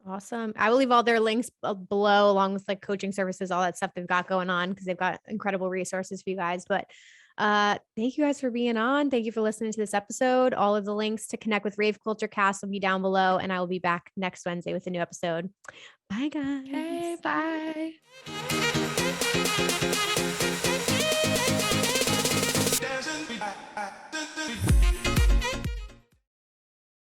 Awesome. I will leave all their links below, along with like coaching services, all that stuff they've got going on, because they've got incredible resources for you guys. But thank you guys for being on. Thank you for listening to this episode. All of the links to connect with Rave Culture Cast will be down below, and I will be back next Wednesday with a new episode. Bye, guys. Okay, bye. Dancing.